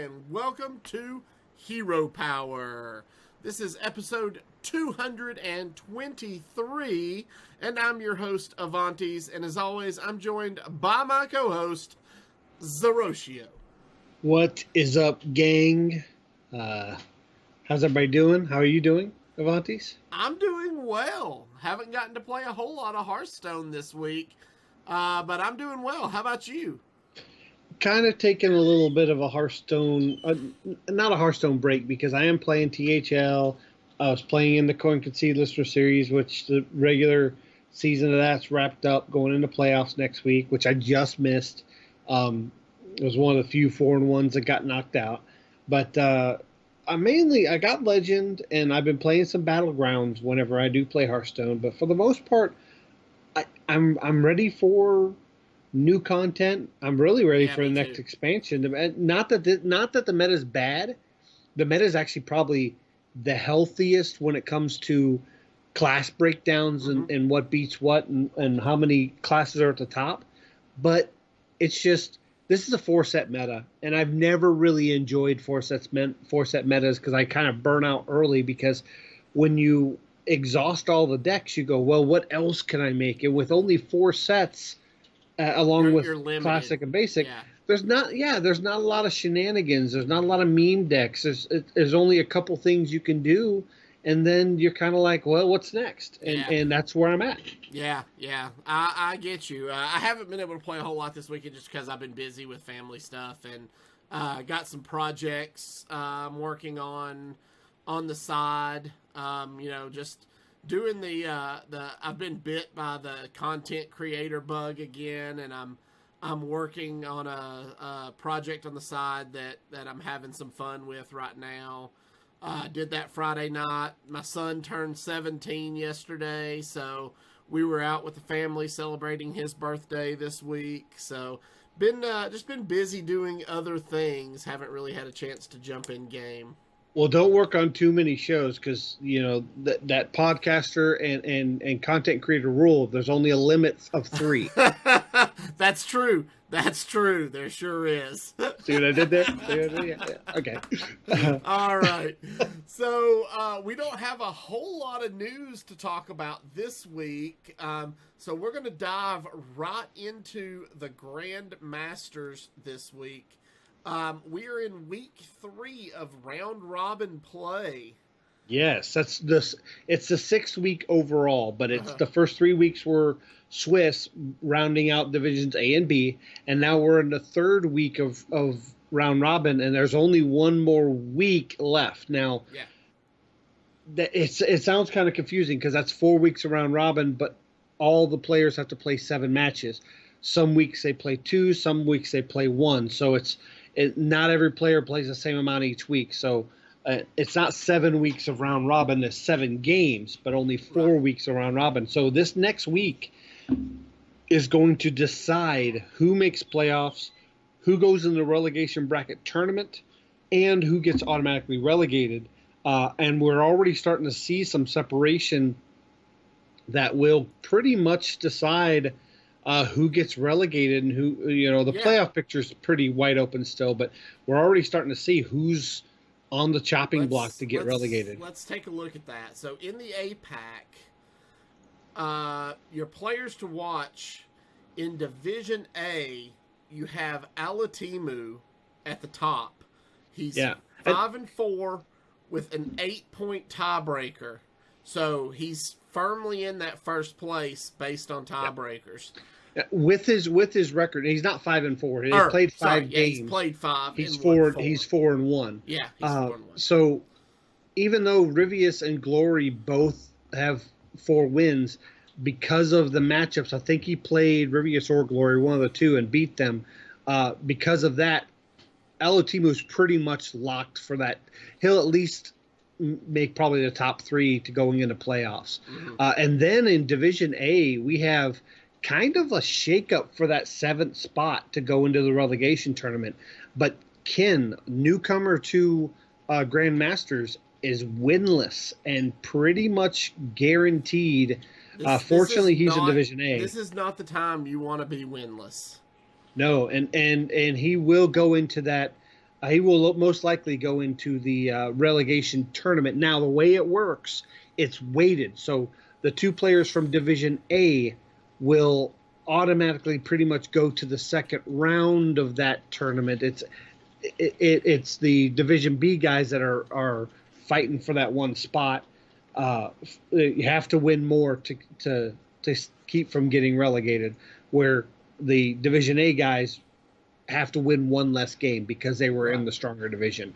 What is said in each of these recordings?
and welcome to Hero Power. This is episode 223, and I'm your host, Avanties, and as always, I'm joined by my co-host, Zerotio. What is up, gang? How's everybody doing? How are you doing, Avanties? I'm doing well. Haven't gotten to play a whole lot of Hearthstone this week, but I'm doing well. How about you? Kind of taking a little bit of a Hearthstone, not a Hearthstone break, because I am playing THL. I was playing in the Coin Concede Listener Series, which the regular season of that's wrapped up, going into playoffs next week, which I just missed. It was one of the few 4-1s that got knocked out. But I got Legend, and I've been playing some Battlegrounds whenever I do play Hearthstone. But for the most part, I'm ready for new content. I'm really ready for the next expansion. Not that the meta is bad. The meta is actually probably the healthiest when it comes to class breakdowns and what beats what and how many classes are at the top. But it's just, this is a 4-set meta, and I've never really enjoyed 4-set metas because I kind of burn out early, because when you exhaust all the decks, you go, well, what else can I make? And with only 4 sets, along with classic and basic, there's not a lot of shenanigans. There's not a lot of meme decks. There's only a couple things you can do, and then you're kind of like, well, what's next? And that's where I'm at. Yeah. I get you. I haven't been able to play a whole lot this weekend just because I've been busy with family stuff, and got some projects I'm working on the side. Just doing the I've been bit by the content creator bug again, and I'm working on a project on the side that I'm having some fun with right now. Did that Friday night. My son turned 17 yesterday, so we were out with the family celebrating his birthday this week. So been busy doing other things. Haven't really had a chance to jump in game. Well, don't work on too many shows, because that podcaster and content creator rule. There's only a limit of 3. That's true. There sure is. See what I did there? Yeah. Okay. All right. So we don't have a whole lot of news to talk about this week. So we're going to dive right into the Grandmasters this week. We are in week 3 of round robin play. Yes, it's the 6th week overall, but it's the first 3 weeks were Swiss, rounding out divisions A and B, and now we're in the 3rd week of round robin, and there's only one more week left. Now, it sounds kind of confusing because that's 4 weeks of round robin, but all the players have to play 7 matches. Some weeks they play 2, some weeks they play 1. So not every player plays the same amount each week. So it's not 7 weeks of round robin, it's 7 games, but only 4 weeks of round robin. So this next week is going to decide who makes playoffs, who goes in the relegation bracket tournament, and who gets automatically relegated. And we're already starting to see some separation that will pretty much decide who gets relegated and who, the playoff picture is pretty wide open still, but we're already starting to see who's on the chopping block to get relegated. Let's take a look at that. So in the APAC, your players to watch in Division A, you have Alatimu at the top. He's 5-4 with an 8-point tiebreaker. So he's firmly in that first place based on tiebreakers. With his record, he's not 5-4. He played 5 games. He's played 5. He's 4. He's 4-1. Yeah, he's 4-1. So even though Rivius and Glory both have 4 wins, because of the matchups, I think he played Rivius or Glory, one of the two, and beat them. Because of that, Alatimu's pretty much locked for that. He'll at least make probably the top 3 to going into playoffs. And then in Division A, we have kind of a shakeup for that 7th spot to go into the relegation tournament. But Ken, newcomer to Grandmasters, is winless and pretty much guaranteed. Fortunately, he's in Division A. This is not the time you want to be winless. No, and he will go into that He will most likely go into the relegation tournament. Now, the way it works, it's weighted. So the two players from Division A will automatically pretty much go to the second round of that tournament. It's the Division B guys that are fighting for that one spot. You have to win more to keep from getting relegated, where the Division A guys have to win one less game because they were in the stronger division.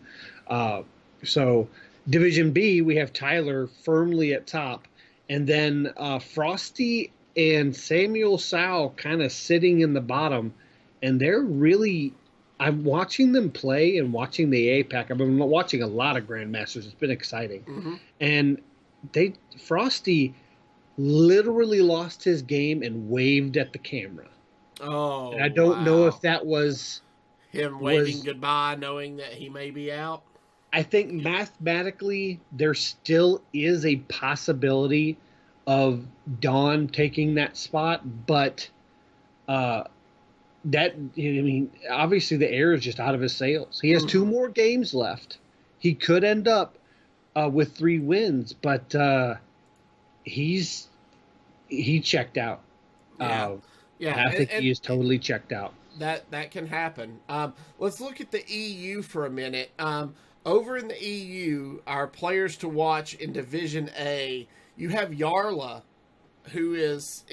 So Division B, we have Tyler firmly at top, and then Frosty and Samuel Sow kind of sitting in the bottom, and they're really. I'm watching them play and watching the APAC. I've been watching a lot of Grandmasters. It's been exciting, and Frosty literally lost his game and waved at the camera. Oh, and I don't know if that was him waving goodbye, knowing that he may be out. I think mathematically there still is a possibility of Don taking that spot, but obviously the air is just out of his sails. He has 2 more games left. He could end up with 3 wins, but he checked out. I think he is totally checked out. That can happen. Let's look at the EU for a minute. Over in the EU, our players to watch in Division A, you have Yarla, who is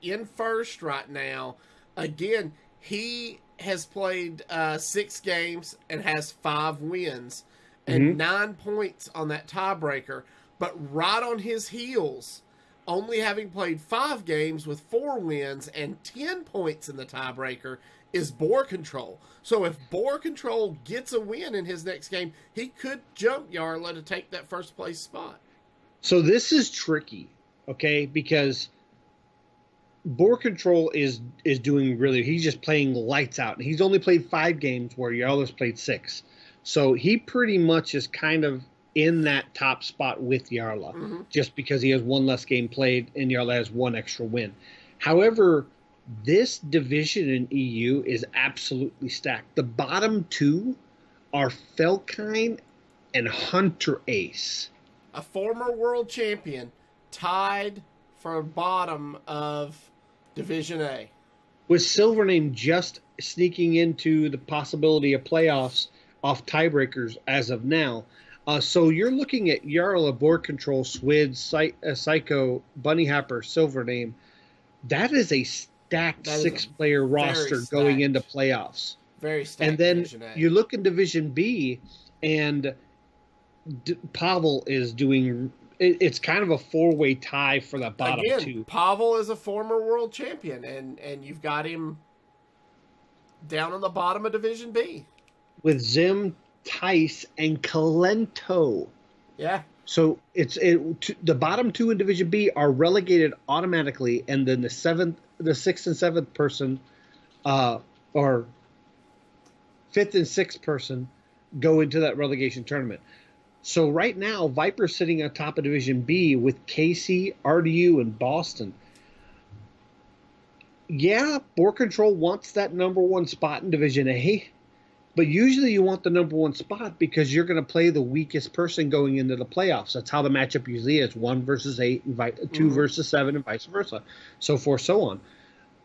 in first right now. Again, he has played 6 games and has 5 wins and 9 points on that tiebreaker. But right on his heels, only having played 5 games with 4 wins and 10 points in the tiebreaker, is Boar Control. So if Boar Control gets a win in his next game, he could jump Yarla to take that first place spot. So this is tricky, okay? Because Boar Control is doing really. He's just playing lights out. And he's only played 5 games where Yarla's played 6. So he pretty much is kind of in that top spot with Yarla, just because he has 1 less game played and Yarla has 1 extra win. However, this division in EU is absolutely stacked. The bottom 2 are Felkine and Hunter Ace. A former world champion tied for bottom of Division A. With Silvername just sneaking into the possibility of playoffs off tiebreakers as of now. So you're looking at Yarla, Board Control, Swid, Psycho, Bunny Hopper, Silvername. That is a stacked 6-player roster going into playoffs. Very stacked. And then you look in Division B, and Pavel is doing. It's kind of a 4-way tie for the bottom 2. Pavel is a former world champion, and you've got him down on the bottom of Division B with Zim, Tice, and Calento. Yeah. So the bottom 2 in Division B are relegated automatically, and then the 6th and 7th person, or 5th and 6th person, go into that relegation tournament. So right now, Viper's sitting on top of Division B with Casey, RDU, and Boston. Yeah, Board Control wants that number 1 spot in Division A, but usually you want the number 1 spot because you're going to play the weakest person going into the playoffs. That's how the matchup usually is: 1 versus 8, and 2 versus 7, and vice versa, so forth, so on.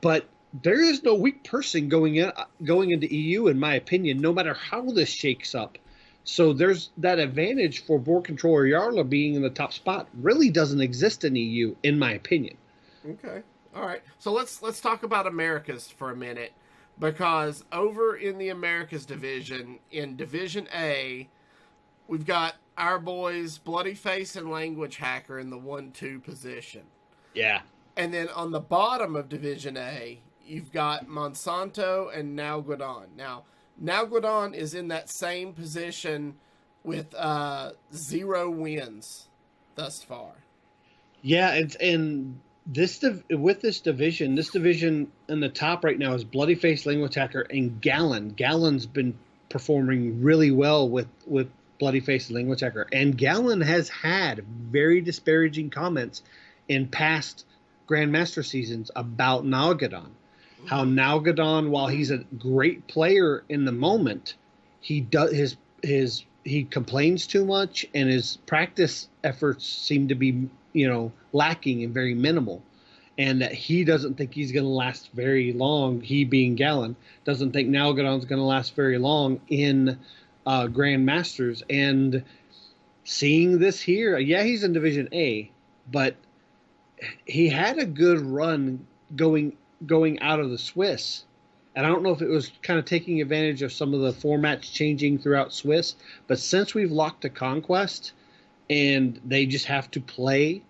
But there is no weak person going into EU, in my opinion, no matter how this shakes up. So there's that advantage for Board Control or Yarla being in the top spot really doesn't exist in EU, in my opinion. Okay. All right. So let's talk about Americas for a minute, because over in the Americas division, in Division A, we've got our boys Bloody Face and Language Hacker in the 1-2 position. Yeah. And then on the bottom of Division A, you've got Monsanto and Nalgodon. Now, Nalgodon is in that same position with 0 wins thus far. Yeah, with this division in the top right now is Bloody Face, Language Hacker, and Gallon. Gallon's been performing really well with Bloody Face and Language Hacker, and Gallon has had very disparaging comments in past Grandmaster seasons about Nalgodon. How Nalgodon, while he's a great player in the moment, he does he complains too much, and his practice efforts seem to be, lacking and very minimal. And that he doesn't think he's going to last very long. He being Gallon doesn't think Nalgadon's going to last very long in Grandmasters. And seeing this here, yeah, he's in Division A, but he had a good run going out of the Swiss. And I don't know if it was kind of taking advantage of some of the formats changing throughout Swiss, but since we've locked to Conquest and they just have to play,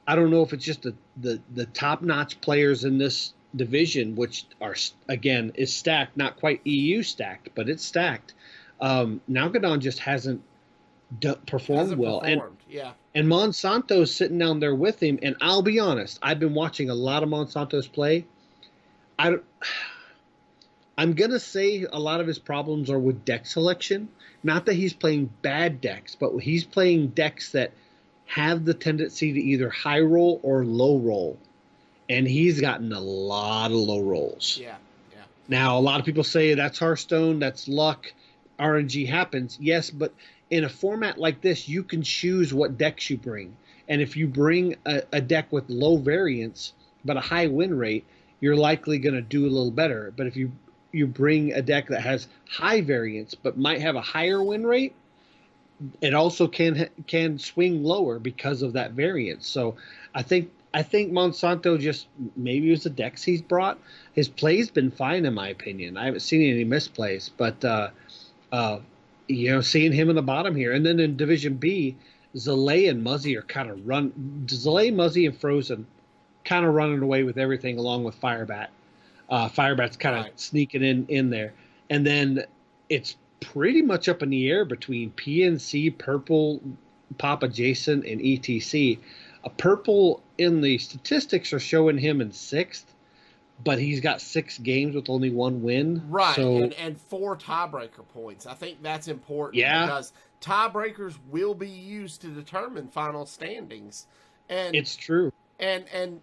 I don't know if it's just the top-notch players in this division, which are, again, is stacked, not quite EU stacked, but it's stacked. Nalgadon just hasn't performed well. And Monsanto's sitting down there with him, and I'll be honest, I've been watching a lot of Monsanto's play. I'm going to say a lot of his problems are with deck selection. Not that he's playing bad decks, but he's playing decks that have the tendency to either high roll or low roll. And he's gotten a lot of low rolls. Yeah. Now, a lot of people say that's Hearthstone, that's luck, RNG happens. Yes, but in a format like this, you can choose what decks you bring. And if you bring a deck with low variance, but a high win rate, you're likely going to do a little better. But if you bring a deck that has high variance, but might have a higher win rate, it also can swing lower because of that variance. So I think Monsanto, just maybe it was the decks he's brought. His play's been fine in my opinion. I haven't seen any misplays, but seeing him in the bottom here, and then in Division B, Zalay and Muzzy are kind of Zalay, Muzzy, and Frozen kind of running away with everything along with Firebat. Firebat's kind of sneaking in there, and then it's pretty much up in the air between PNC, Purple, Papa Jason, and ETC. Purple in the statistics are showing him in 6th, but he's got 6 games with only 1 win. Right, so, and 4 tiebreaker points. I think that's important because tiebreakers will be used to determine final standings. And it's true. And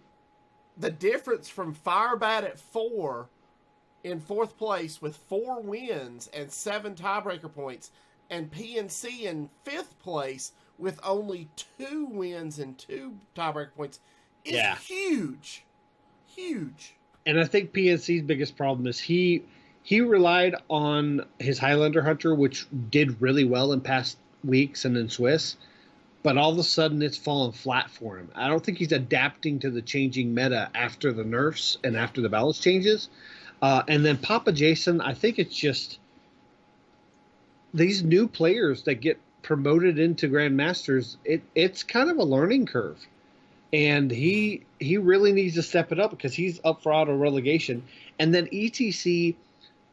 the difference from Firebat at 4 in 4th place with 4 wins and 7 tiebreaker points, and PNC in 5th place with only 2 wins and 2 tiebreaker points is huge. Huge. And I think PNC's biggest problem is he relied on his Highlander Hunter, which did really well in past weeks and in Swiss, but all of a sudden it's fallen flat for him. I don't think he's adapting to the changing meta after the nerfs and after the balance changes. And then Papa Jason, I think it's just these new players that get promoted into Grandmasters, it's kind of a learning curve. And he really needs to step it up because he's up for auto relegation. And then ETC,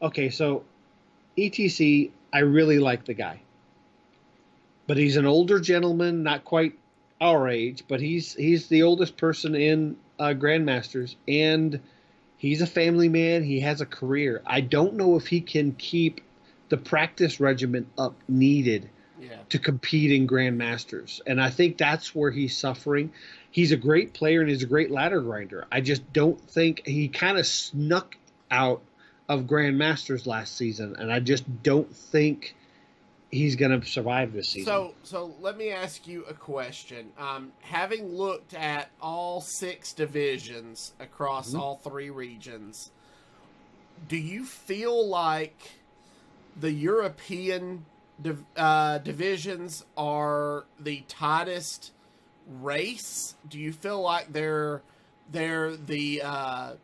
okay, so ETC, I really like the guy. But he's an older gentleman, not quite our age, but he's the oldest person in Grandmasters, and he's a family man. He has a career. I don't know if he can keep the practice regimen up needed to compete in Grandmasters. And I think that's where he's suffering. He's a great player and he's a great ladder grinder. I just don't think he kind of snuck out of Grandmasters last season, and I just don't think he's going to survive this season. So let me ask you a question. Having looked at all 6 divisions across all 3 regions, do you feel like the European divisions are the tightest race? Do you feel like they're the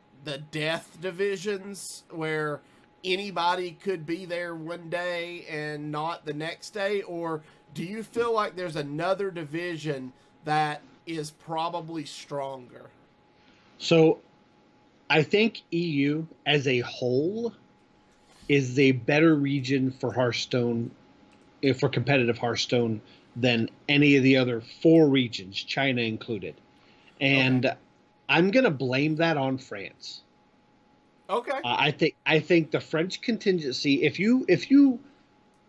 death divisions where anybody could be there one day and not the next day? Or do you feel like there's another division that is probably stronger? So I think EU as a whole is a better region for Hearthstone, for competitive Hearthstone, than any of the other 4 regions, China included. And I'm going to blame that on France. Okay. I think the French contingency, if you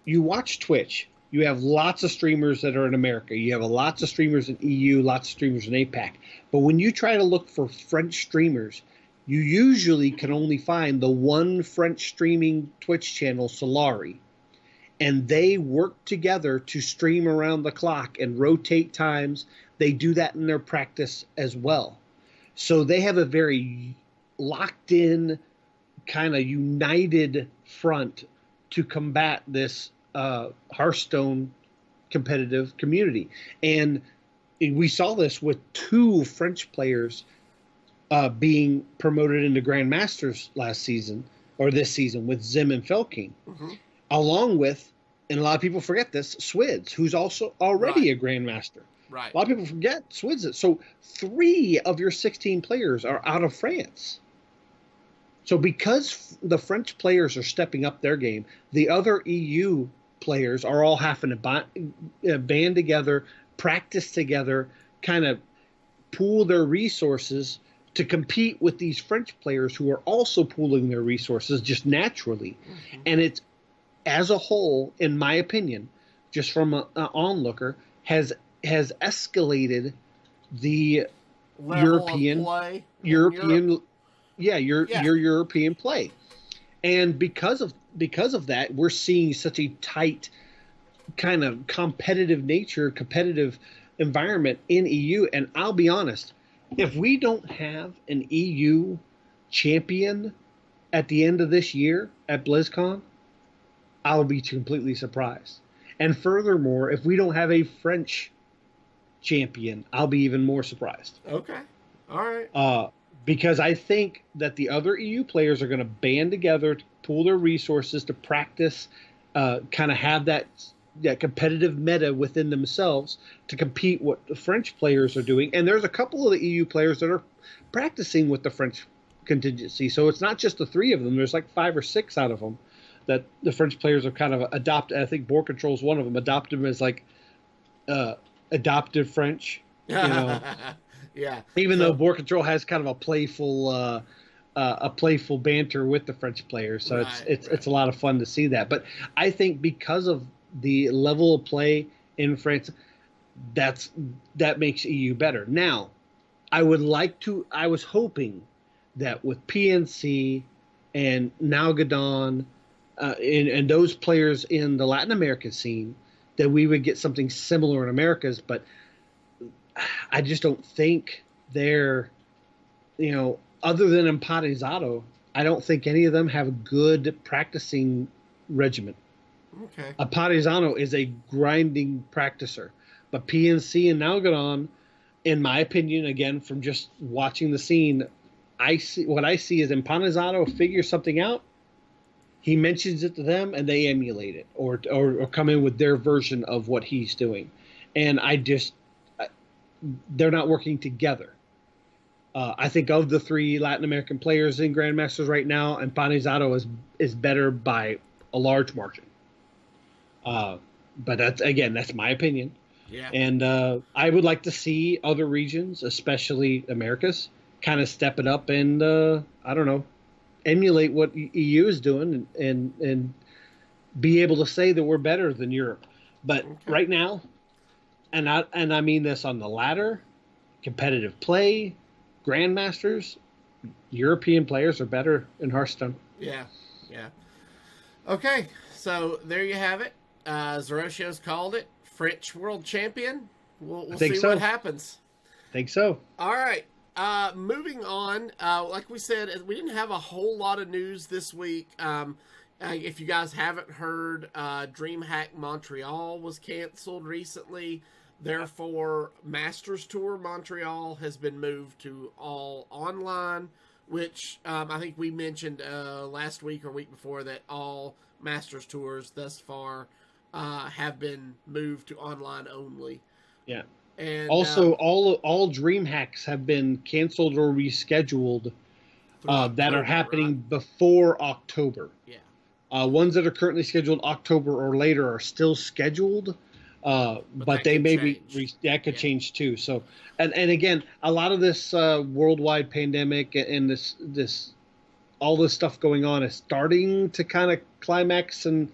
watch Twitch, you have lots of streamers that are in America. You have lots of streamers in EU, lots of streamers in APAC. But when you try to look for French streamers, you usually can only find the one French streaming Twitch channel, Solari. and they work together to stream around the clock and rotate times. They do that in their practice as well. So they have a very locked in, kind of united front to combat this Hearthstone competitive community. And we saw this with 2 French players being promoted into Grandmasters last season, or this season, with Zim and Felking. Mm-hmm. Along with, and a lot of people forget this, Swids, who's also already Right. a Grandmaster. Right. A lot of people forget Swids. So 3 of your 16 players are out of France. So because the French players are stepping up their game, the other EU players are all having to band together, practice together, kind of pool their resources to compete with these French players who are also pooling their resources just naturally. Mm-hmm. And it's, as a whole, in my opinion, just from an onlooker, has escalated the Level European of play European your European play. And because of that, we're seeing such a tight kind of competitive environment in EU. And I'll be honest, if we don't have an EU champion at the end of this year at BlizzCon, I'll be completely surprised. And furthermore, if we don't have a French champion, I'll be even more surprised. Okay. All right. Because I think that the other EU players are going to band together to pool their resources to practice, kind of have that competitive meta within themselves to compete what the French players are doing. And there's a couple of the EU players that are practicing with the French contingency. So it's not just the 3 of them. There's like 5 or 6 out of them that the French players have kind of adopted. I think Board Control's one of them. Adopted them as like adopted French. You know. Yeah. Even though Board Control has kind of a playful banter with the French players, so it's a lot of fun to see that. But I think because of the level of play in France, that makes EU better. Now, I was hoping that with PNC and now Gadon and those players in the Latin American scene, that we would get something similar in Americas, but I just don't think they're, other than Empanizado, I don't think any of them have a good practicing regimen. Okay. Empanizado is a grinding practicer, but PNC and Nalgadon, in my opinion, again, from just watching the scene, I see is Empanizado figures something out. He mentions it to them and they emulate it or come in with their version of what he's doing. And they're not working together. I think of the 3 Latin American players in Grandmasters right now, and Empanizado is better by a large margin. But that's my opinion. Yeah. And I would like to see other regions, especially Americas, kind of step it up and emulate what EU is doing and be able to say that we're better than Europe. But right now, and I mean this on the ladder, competitive play, Grandmasters, European players are better in Hearthstone. Yeah. Okay, so there you have it. Zerotios called it French World Champion. We'll see what happens. I think so. All right. Moving on. Like we said, we didn't have a whole lot of news this week. If you guys haven't heard, DreamHack Montreal was canceled recently. Therefore, Masters Tour Montreal has been moved to all online, which I think we mentioned last week or week before that all Masters Tours thus far have been moved to online only. Yeah. And also, all DreamHacks have been canceled or rescheduled that are happening before October. Yeah. Ones that are currently scheduled October or later are still scheduled. But they may be that could change too. So, and again, a lot of this worldwide pandemic and this all this stuff going on is starting to kind of climax and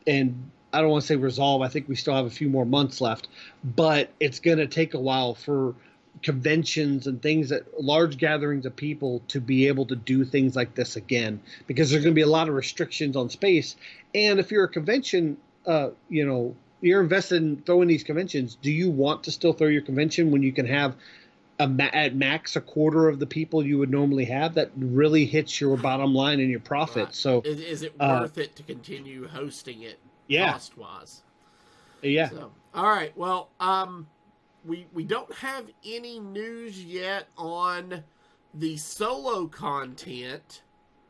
I don't want to say resolve. I think we still have a few more months left, but it's going to take a while for conventions and things, that large gatherings of people, to be able to do things like this again, because there's going to be a lot of restrictions on space. And if you're a convention, you're invested in throwing these conventions, do you want to still throw your convention when you can have at max a quarter of the people you would normally have? That really hits your bottom line and your profit. Right. So is it worth it to continue hosting it cost wise? Yeah. So, all right. Well, we don't have any news yet on the solo content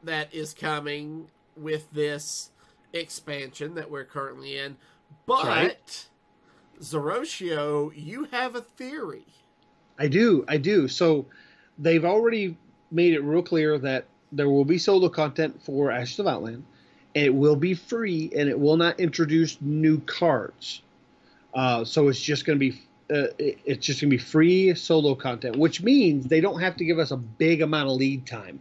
that is coming with this expansion that we're currently in. But, right. Zerotio, you have a theory. I do. So they've already made it real clear that there will be solo content for Ashes of Outland. It will be free, and it will not introduce new cards. So it's just going to be free solo content, which means they don't have to give us a big amount of lead time,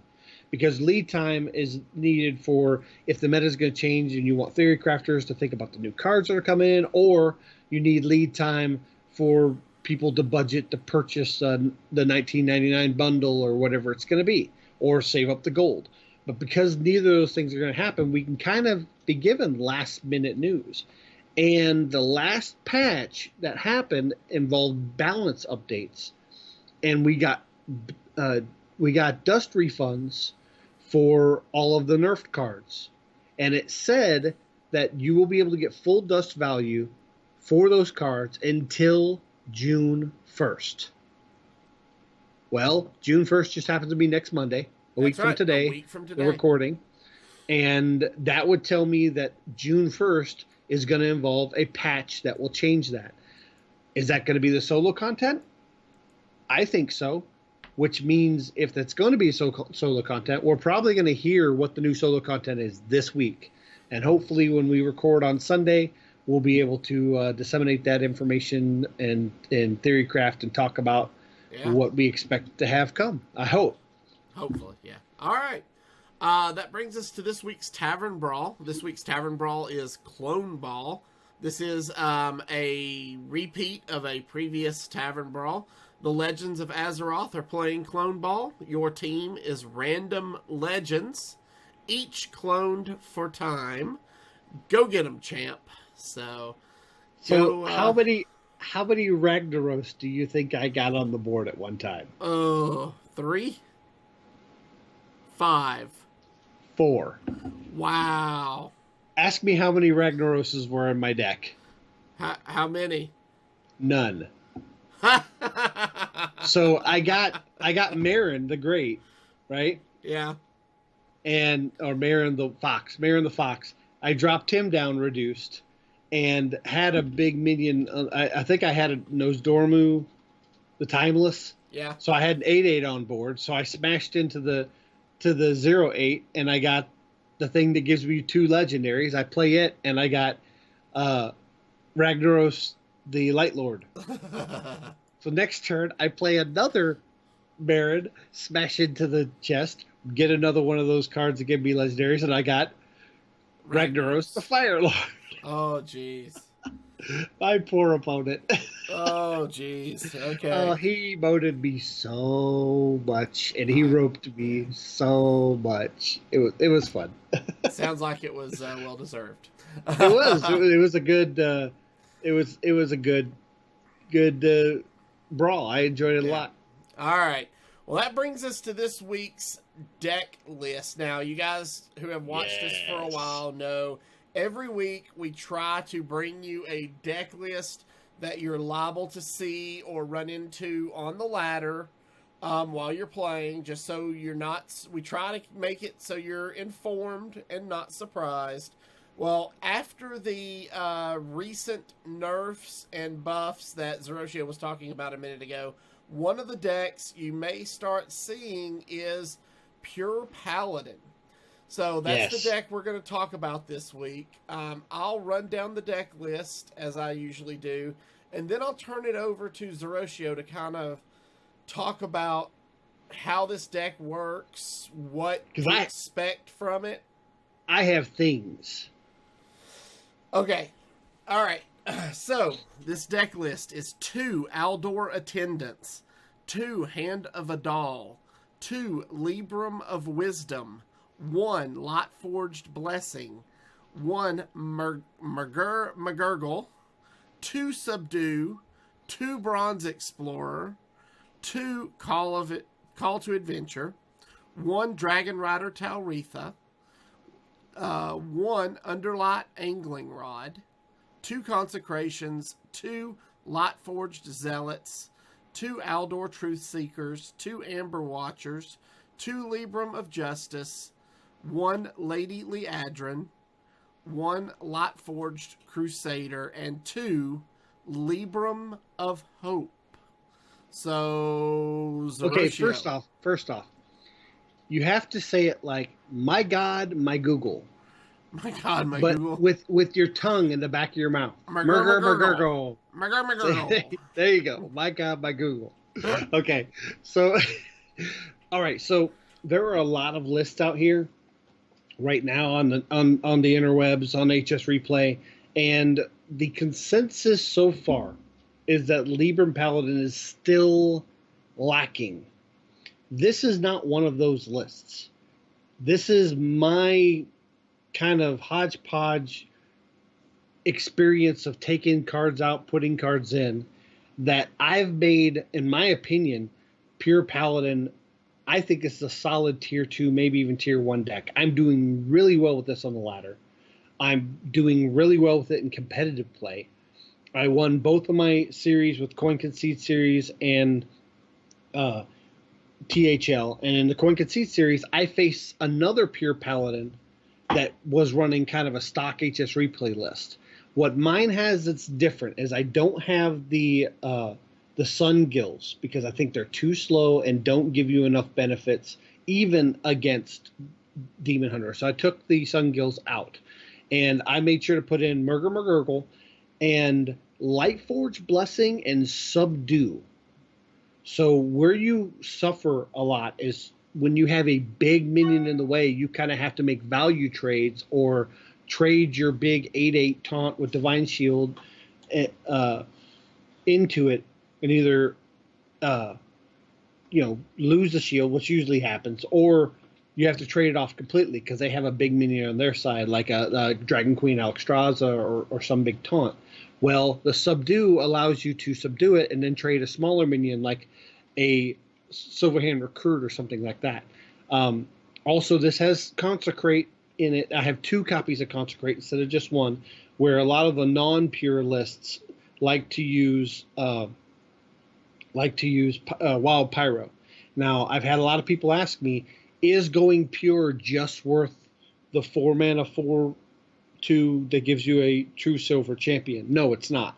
because lead time is needed for if the meta is going to change and you want theory crafters to think about the new cards that are coming in, or you need lead time for people to budget to purchase the $19.99 bundle or whatever it's going to be, or save up the gold. But because neither of those things are going to happen, we can kind of be given last minute news. And the last patch that happened involved balance updates, and we got dust refunds for all of the nerfed cards, and it said that you will be able to get full dust value for those cards until June 1st. Well, June 1st just happens to be next Monday, a week from today, the recording, and that would tell me that June 1st is going to involve a patch that will change that. Is that going to be the solo content? I think so, which means if that's going to be solo content, we're probably going to hear what the new solo content is this week. And hopefully when we record on Sunday, we'll be able to disseminate that information and Theorycraft and talk about what we expect to have come. I hope. Hopefully, yeah. All right. That brings us to this week's Tavern Brawl. This week's Tavern Brawl is Clone Ball. This is a repeat of a previous Tavern Brawl. The Legends of Azeroth are playing Clone Ball. Your team is random legends, each cloned for time. Go get them, champ. So how many Ragnaros do you think I got on the board at one time? 3, 5, 4. Wow. Ask me how many Ragnaroses were in my deck. How many? None. So I got Marin the Great, right? Yeah. Or Marin the Fox. Marin the Fox. I dropped him down reduced and had a big minion. I think I had a Nosdormu, the Timeless. Yeah. So I had an 8/8 on board. So I smashed into the 0/8, and I got the thing that gives me 2 legendaries. I play it, and I got Ragnaros the Light Lord. So next turn, I play another Baron, smash into the chest, get another one of those cards that give me legendaries, and I got Ragnaros the Fire Lord. Oh, jeez. My poor opponent. Oh, jeez. Okay. He moted me so much, and he roped me so much. It was fun. Sounds like it was well deserved. It was. It was a good. It was a good brawl. I enjoyed it a lot. All right. Well, that brings us to this week's deck list. Now, you guys who have watched us for a while know every week we try to bring you a deck list that you're liable to see or run into on the ladder while you're playing, just so you're not... We try to make it so you're informed and not surprised. Well, after the recent nerfs and buffs that Zerotio was talking about a minute ago, one of the decks you may start seeing is Pure Paladin. So that's the deck we're going to talk about this week. I'll run down the deck list, as I usually do, and then I'll turn it over to Zerotio to kind of talk about how this deck works, what to expect from it. I have things. Okay. All right. So, this deck list is 2 Aldor Attendants, 2 Hand of Adal, 2 Librum of Wisdom, 1 Lot Forged Blessing, 1 McGurgle, 2 Subdue, 2 Bronze Explorer, 2 Call to Adventure, 1 Dragon Rider Talritha, 1 Underlight Angling Rod, 2 Consecrations, 2 Lot Forged Zealots, 2 Aldor Truth Seekers, 2 Amber Watchers, 2 Librum of Justice, 1 Lady Leadrin, 1 Lot Forged Crusader, and 2 Librum of Hope. So, Zerotio. Okay, first off, you have to say it like, my God, my Google. My God, my but Google. With your tongue in the back of your mouth. McGurgle. There you go. My God, my Google. Okay, so, all right, so there are a lot of lists out here right now on the interwebs, on HS Replay, and the consensus so far is that Libram Paladin is still lacking. This is not one of those lists. This is my kind of hodgepodge experience of taking cards out, putting cards in, that I've made, in my opinion, Pure Paladin, I think it's a solid tier 2, maybe even tier 1 deck. I'm doing really well with this on the ladder. I'm doing really well with it in competitive play. I won both of my series with Coin Concede series and THL. And in the Coin Concede series, I faced another Pure Paladin that was running kind of a stock HS Replay list. What mine has that's different is I don't have the Sun Gills, because I think they're too slow and don't give you enough benefits even against Demon Hunter. So I took the Sun Gills out, and I made sure to put in McGurgle and Lightforge Blessing and Subdue. So where you suffer a lot is when you have a big minion in the way, you kind of have to make value trades or trade your big 8/8 taunt with Divine Shield into it, and either lose the shield, which usually happens, or you have to trade it off completely because they have a big minion on their side, like a Dragon Queen Alexstrasza or some big taunt. Well, the Subdue allows you to subdue it and then trade a smaller minion like a Silverhand Recruit or something like that. Also, this has Consecrate in it. I have 2 copies of Consecrate instead of just 1, where a lot of the non-pure lists like to use Wild Pyro. Now, I've had a lot of people ask me, is going pure just worth the 4 mana 4/2 that gives you a true silver champion? No, it's not.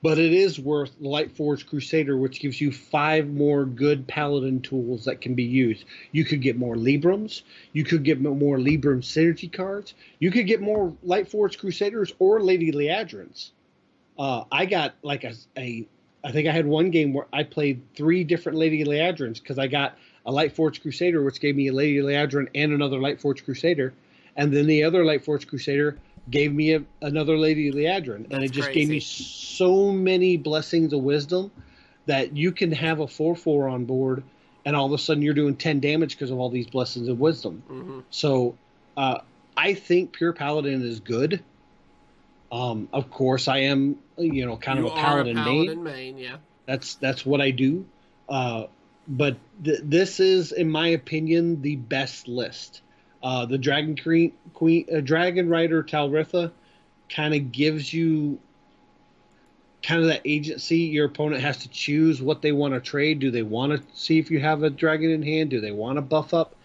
But it is worth the Lightforged Crusader, which gives you 5 more good Paladin tools that can be used. You could get more Librams. You could get more Libram synergy cards. You could get more Lightforged Crusaders or Lady Leadrins. I got like I think I had one game where I played 3 different Lady Leadrins because I got a Lightforged Crusader, which gave me a Lady Leadrin and another Lightforged Crusader. And then the other Lightforged Crusader gave me another Lady Leadrin. And it just crazy. gave me so many blessings of wisdom that you can have a 4/4 on board, and all of a sudden you're doing 10 damage because of all these blessings of wisdom. Mm-hmm. So I think Pure Paladin is good. Of course, I am, kind of a Paladin main, yeah. That's what I do. But this is, in my opinion, the best list. The Dragon Rider Talritha kind of gives you kind of that agency. Your opponent has to choose what they want to trade. Do they want to see if you have a dragon in hand? Do they want to buff up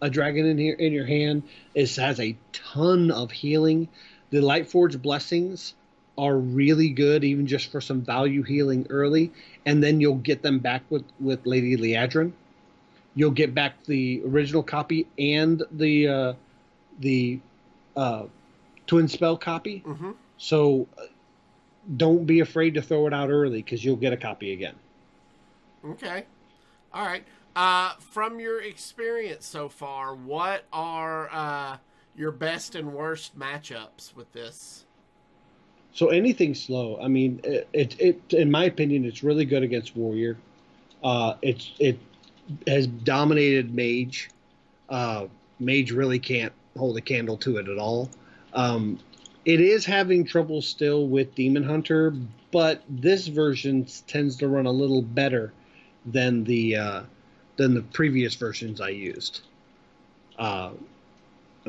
a dragon in your hand? It has a ton of healing. The Lightforged Blessings are really good, even just for some value healing early, and then you'll get them back with Lady Leadrin. You'll get back the original copy and the Twin Spell copy. Mm-hmm. So don't be afraid to throw it out early because you'll get a copy again. Okay. All right. From your experience so far, what are your best and worst matchups with this? So anything slow. I mean, it in my opinion, it's really good against Warrior. It has dominated Mage. Mage really can't hold a candle to it at all. It is having trouble still with Demon Hunter, but this version tends to run a little better than the previous versions I used. I'm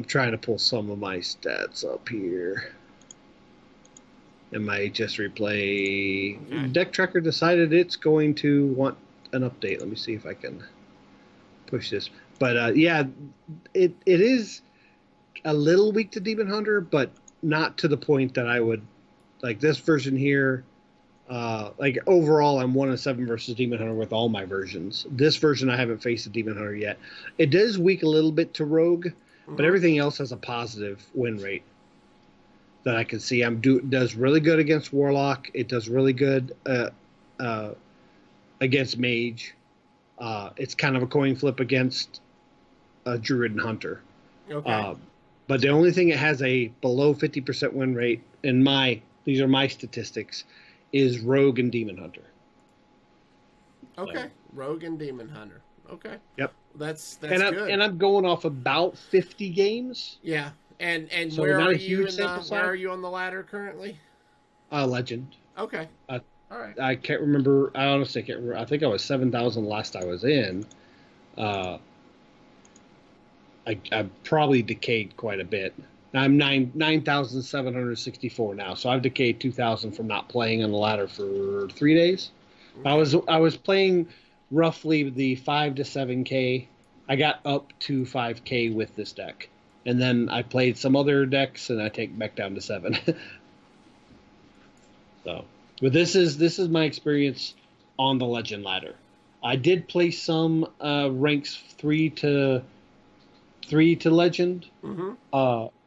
trying to pull some of my stats up here. And my just replay deck tracker decided it's going to want an update. Let me see if I can push this. But yeah, it is a little weak to Demon Hunter, but not to the point that I would like this version here. Like overall, I'm 1-7 versus Demon Hunter with all my versions. This version, I haven't faced a Demon Hunter yet. It does weak a little bit to Rogue, but everything else has a positive win rate that I can see. Does really good against Warlock. It does really good against Mage. It's kind of a coin flip against Druid and Hunter. Okay. But the only thing it has a below 50% win rate in these are my statistics, is Rogue and Demon Hunter. Okay. So. Rogue and Demon Hunter. Okay. Yep. That's good. And I'm going off about 50 games. Yeah. And so where are you where are you on the ladder currently? Legend. Okay. All right. I can't remember. I honestly can't remember. I think I was 7,000 last I was in. I probably decayed quite a bit. I'm 9,764 now, so I've decayed 2,000 from not playing on the ladder for 3 days. Okay. I was playing roughly the 5 to 7K. I got up to 5K with this deck, and then I played some other decks, and I take back down to 7. So, but this is my experience on the Legend ladder. I did play some ranks 3 to Legend.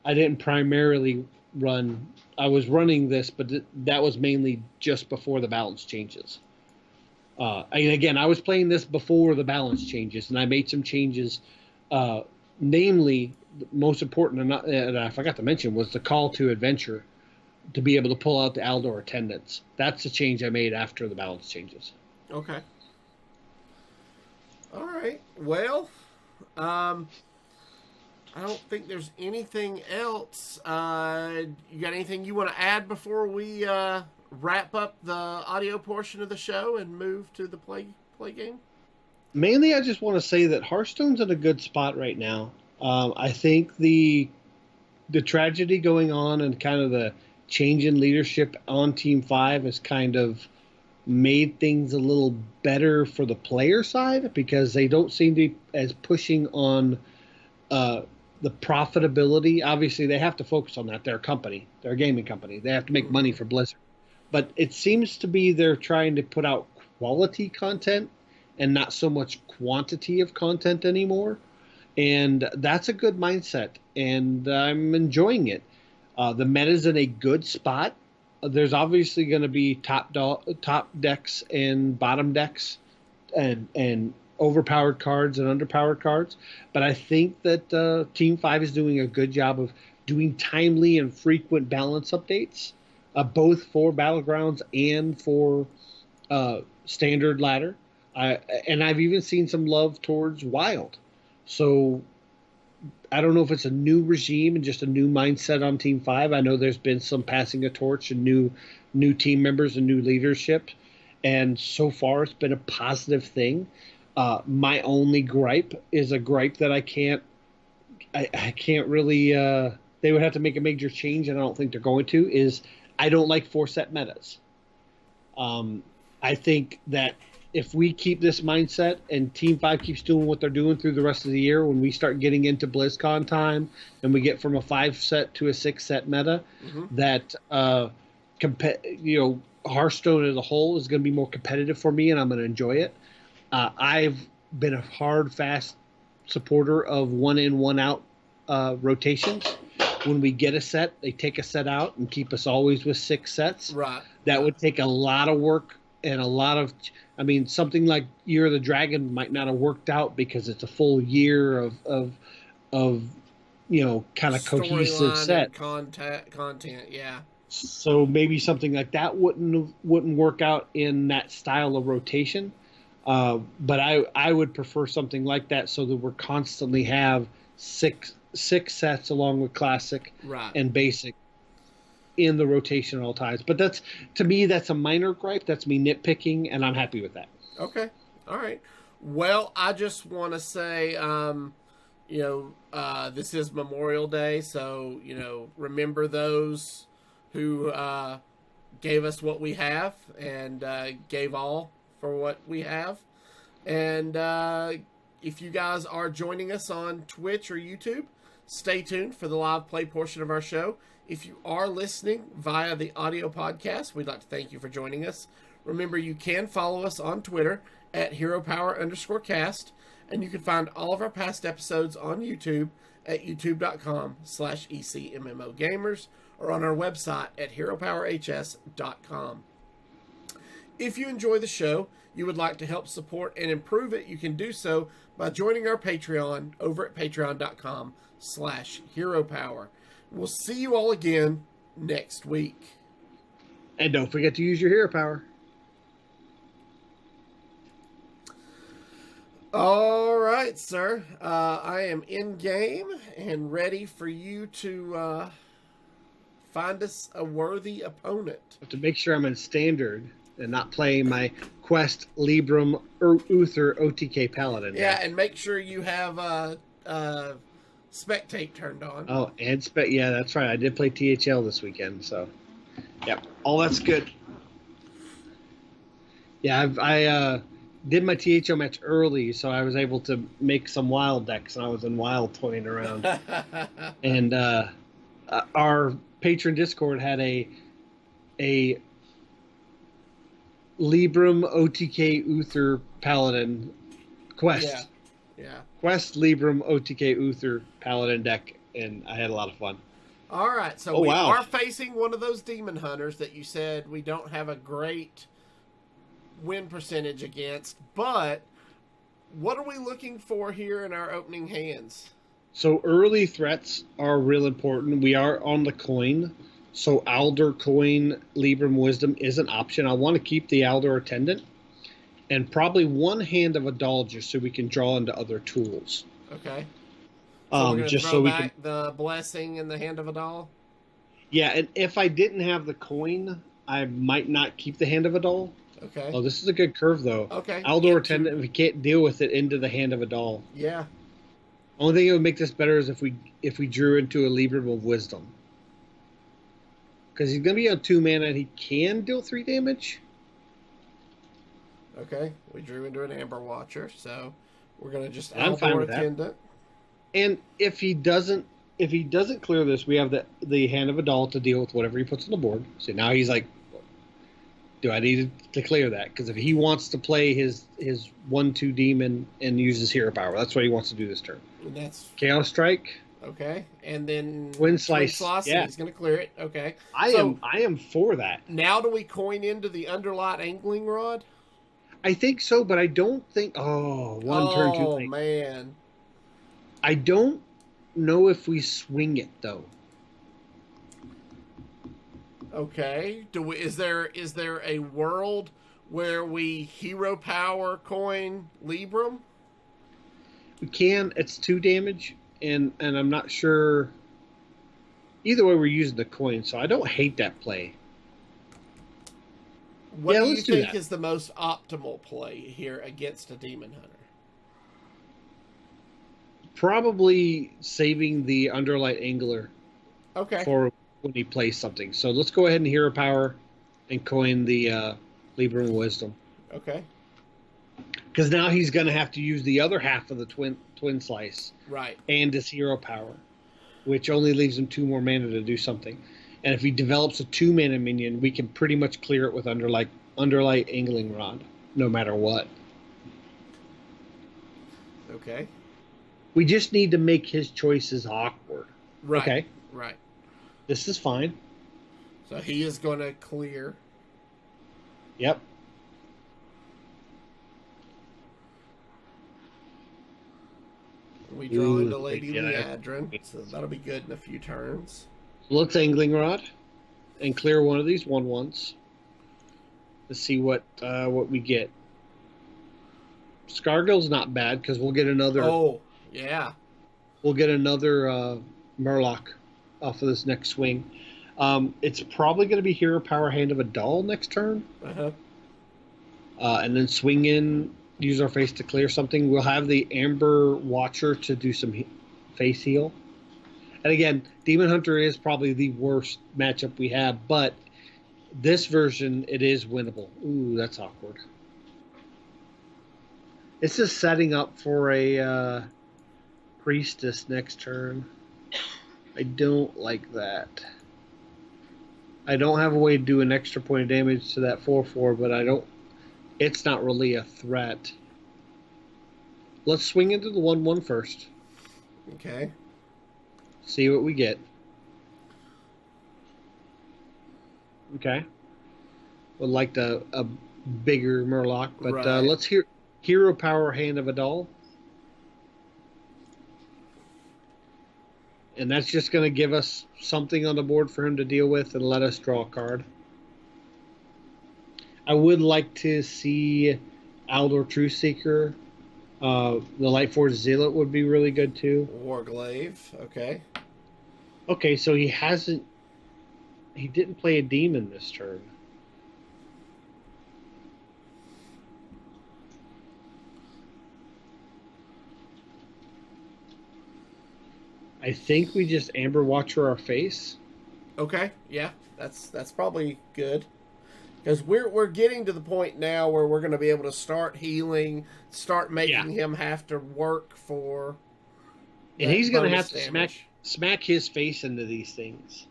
I didn't primarily run. I was running this, but that was mainly just before the balance changes. And again, I was playing this before the balance changes, and I made some changes. Namely, the most important, and I forgot to mention, was the call to adventure to be able to pull out the Aldor attendants. That's a change I made after the balance changes. Okay. All right. Well, I don't think there's anything else. You got anything you want to add before we wrap up the audio portion of the show and move to the play game? Mainly, I just want to say that Hearthstone's in a good spot right now. I think the tragedy going on and kind of the change in leadership on Team 5 has kind of made things a little better for the player side, because they don't seem to be as pushing on the profitability. Obviously, they have to focus on that. They're a company. They're a gaming company. They have to make money for Blizzard. But it seems to be they're trying to put out quality content and not so much quantity of content anymore. And that's a good mindset, and I'm enjoying it. The meta's in a good spot. There's obviously going to be top decks and bottom decks and overpowered cards and underpowered cards. But I think that Team 5 is doing a good job of doing timely and frequent balance updates, both for Battlegrounds and for Standard Ladder. And I've even seen some love towards Wild. So I don't know if it's a new regime and just a new mindset on Team 5. I know there's been some passing a torch and new team members and new leadership. And so far, it's been a positive thing. My only gripe is a gripe that I can't really, they would have to make a major change, and I don't think they're going to, is I don't like 4-set metas. I think that if we keep this mindset and Team 5 keeps doing what they're doing through the rest of the year, when we start getting into BlizzCon time and we get from a 5-set to a 6-set meta, that Hearthstone as a whole is going to be more competitive for me, and I'm going to enjoy it. I've been a hard, fast supporter of 1 in, 1 out rotations. When we get a set, they take a set out and keep us always with 6 sets. Right. That would take a lot of work and a lot of, I mean, something like Year of the Dragon might not have worked out because it's a full year of kind of cohesive set content. Yeah. So maybe something like that wouldn't work out in that style of rotation. But I would prefer something like that so that we're constantly have six sets along with classic Right. and basic in the rotation at all times. But that's, to me, that's a minor gripe. That's me nitpicking, and I'm happy with that. Okay. All right. Well, I just want to say, this is Memorial Day, so, remember those who gave us what we have and gave all for what we have. And if you guys are joining us on Twitch or YouTube, stay tuned for the live play portion of our show. If you are listening via the audio podcast, we'd like to thank you for joining us. Remember, you can follow us on Twitter at HeroPower_cast, and you can find all of our past episodes on YouTube at youtube.com/ECMMOGamers or on our website at HeroPowerHS.com. If you enjoy the show, you would like to help support and improve it, you can do so by joining our Patreon over at patreon.com/HeroPower. We'll see you all again next week. And don't forget to use your hero power. All right, sir. I am in game and ready for you to find us a worthy opponent. To make sure I'm in standard and not playing my Quest Libram Uther OTK Paladin. Yeah, and make sure you have spectate turned on. Oh, and yeah, that's right. I did play THL this weekend, so yep, all that's good. Yeah, I did my THL match early, so I was able to make some wild decks, and I was in wild toying around. And our patron Discord had a Libram OTK Uther Paladin Quest. Yeah. Quest Libram OTK Uther Paladin deck, and I had a lot of fun. All right, so we are facing one of those demon hunters that you said we don't have a great win percentage against, but what are we looking for here in our opening hands? So early threats are real important. We are on the coin, so Alder Coin Libram Wisdom is an option. I want to keep the Alder Attendant and probably one hand of Adologist so we can draw into other tools. Okay. So we're just throw so we back can the blessing in the hand of Adol. Yeah, and if I didn't have the coin, I might not keep the hand of Adol. Okay. Oh, this is a good curve though. Okay. Aldor Attendant, if we can't deal with it, into the hand of Adol. Yeah. Only thing that would make this better is if we drew into a Libram of Wisdom. Because he's going to be on 2 mana and he can deal 3 damage. Okay. We drew into an Amber Watcher, so we're going to just I'm fine Aldor with that. Attendant. And if he doesn't clear this, we have the hand of Adol to deal with whatever he puts on the board. So now he's like, do I need to clear that? Because if he wants to play his 1/2 demon and use his hero power, that's what he wants to do this turn. And that's Chaos Strike. okay. And then Twin Slice. Yeah. He's going to clear it. Okay. I am for that. Now do we coin into the Underlight Angling Rod? I think so, but I don't think. Turn too late. Oh man. I don't know if we swing it though. Okay. Is there a world where we hero power coin Libram? We can. It's 2 damage, and I'm not sure. Either way, we're using the coin, so I don't hate that play. What do you let's do think that. is the most optimal play here against a demon hunter? Probably saving the Underlight Angler Okay. for when he plays something. So let's go ahead and hero power and coin the Libram Wisdom. Okay. Because now he's going to have to use the other half of the twin slice Right. and his hero power, which only leaves him 2 more mana to do something. And if he develops a 2 mana minion, we can pretty much clear it with Underlight Angling Rod, no matter what. Okay. We just need to make his choices awkward. Right. Okay. Right. This is fine. So he is going to clear. Yep. We draw into Ooh, Lady yeah. Leadrin, so that'll be good in a few turns. Let's Angling Rod and clear one of these 1/1s. Let's see what we get. Scargill's not bad because we'll get another. Oh, yeah. We'll get another Murloc off of this next swing. It's probably going to be Hero Power Hand of a Doll next turn. Uh-huh. And then swing in, use our face to clear something. We'll have the Amber Watcher to do some face heal. And again, Demon Hunter is probably the worst matchup we have, but this version, it is winnable. Ooh, that's awkward. This is setting up for a Priestess next turn. I don't like that. I don't have a way to do an extra point of damage to that 4/4, but I don't. It's not really a threat. Let's swing into the 1/1 first. Okay. See what we get. Okay. Would like a bigger Murloc, but right. Let's hear Hero Power Hand of a Doll. And that's just going to give us something on the board for him to deal with and let us draw a card. I would like to see Aldor Truthseeker. The Lightforged Zealot would be really good too. Warglaive, okay. Okay, so he didn't play a demon this turn. I think we just Amber Watcher our face. Okay, yeah, that's probably good. Because we're getting to the point now where we're going to be able to start healing, start making him have to work for. And he's going to have to smack his face into these things.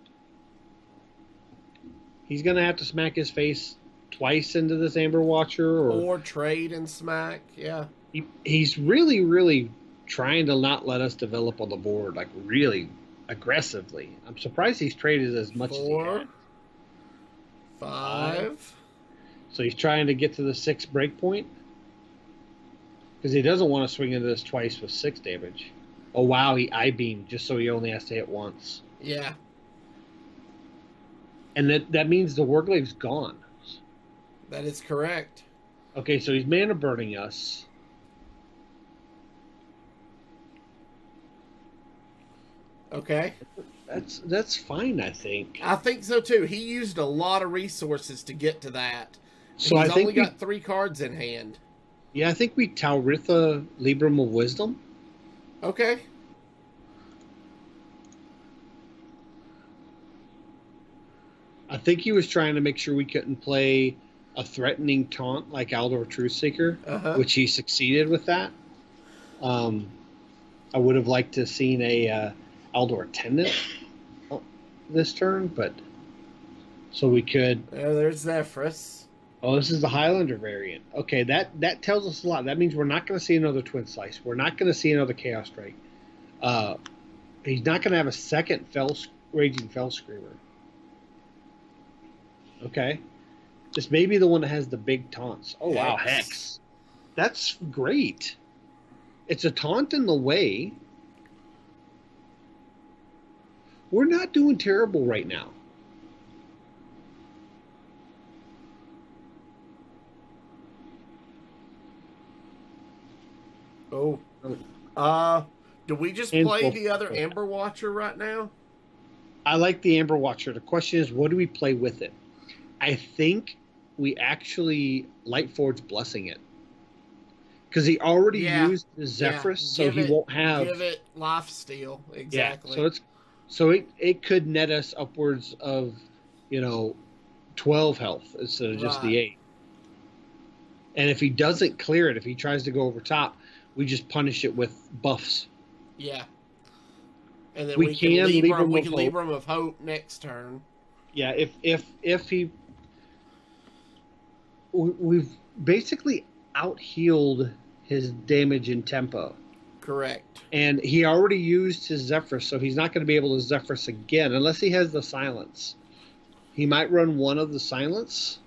He's going to have to smack his face twice into this Amber Watcher, or trade and smack. Yeah, he's really, really trying to not let us develop on the board, like really aggressively. I'm surprised he's traded as much as he had. 5. So he's trying to get to the 6 breakpoint because he doesn't want to swing into this twice with 6 damage. Oh wow, he I-beamed just so he only has to hit once. Yeah. And that means the Warglaive's gone. That is correct. Okay, so he's mana burning us. Okay. That's fine, I think. I think so too. He used a lot of resources to get to that. So he's I think only got 3 cards in hand. Yeah, I think we Tauritha Libram of Wisdom. Okay. I think he was trying to make sure we couldn't play a threatening taunt like Aldor Truthseeker, which he succeeded with that. I would have liked to have seen a Aldor Attendant this turn, but so we could. Oh, there's Zephrys. Oh, this is the Highlander variant. Okay, that tells us a lot. That means we're not going to see another Twin Slice. We're not going to see another Chaos Strike. He's not going to have a second Raging Fell Screamer. Okay. This may be the one that has the big taunts. Oh, wow, Hex. That's great. It's a taunt in the way. We're not doing terrible right now. Oh. Do we just play the other Amber Watcher right now? I like the Amber Watcher. The question is, what do we play with it? I think we actually Lightforge Blessing it. Because he already used the Zephrys, so he won't have... Give it lifesteal, exactly. Yeah, so it could net us upwards of, 12 health instead of just the 8. And if he doesn't clear it, if he tries to go over top, we just punish it with buffs. Yeah. And then we can Libram of Hope next turn. Yeah, if he... We've basically out-healed his damage and tempo. Correct. And he already used his Zephrys, so he's not going to be able to Zephrys again, unless he has the Silence. He might run one of the Silence.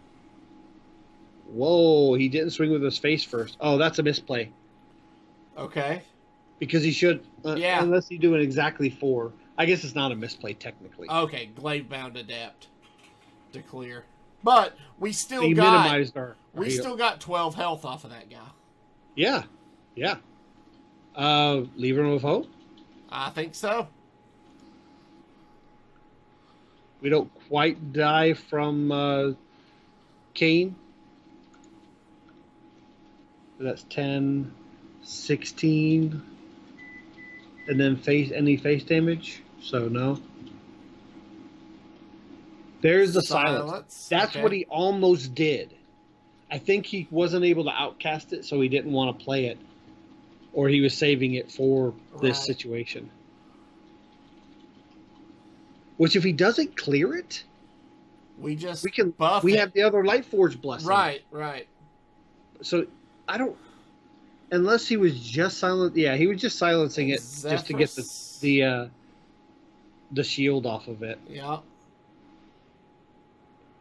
Whoa, he didn't swing with his face first. Oh, that's a misplay. Okay. Because he should, unless he's doing exactly 4. I guess it's not a misplay, technically. Okay, Glaive-bound Adept to clear. But we still still got 12 health off of that guy. Yeah, yeah. Libram of Hope. I think so. We don't quite die from Kane. That's 10, 16, and then any face damage. So no. There's the silence. That's okay. what he almost did. I think he wasn't able to outcast it, so he didn't want to play it, or he was saving it for this situation. Which, if he doesn't clear it, we can buff we it. have the other Lightforge blessing. Right. So I don't, unless he was just silent. Yeah, he was just silencing it just to get the shield off of it. Yeah.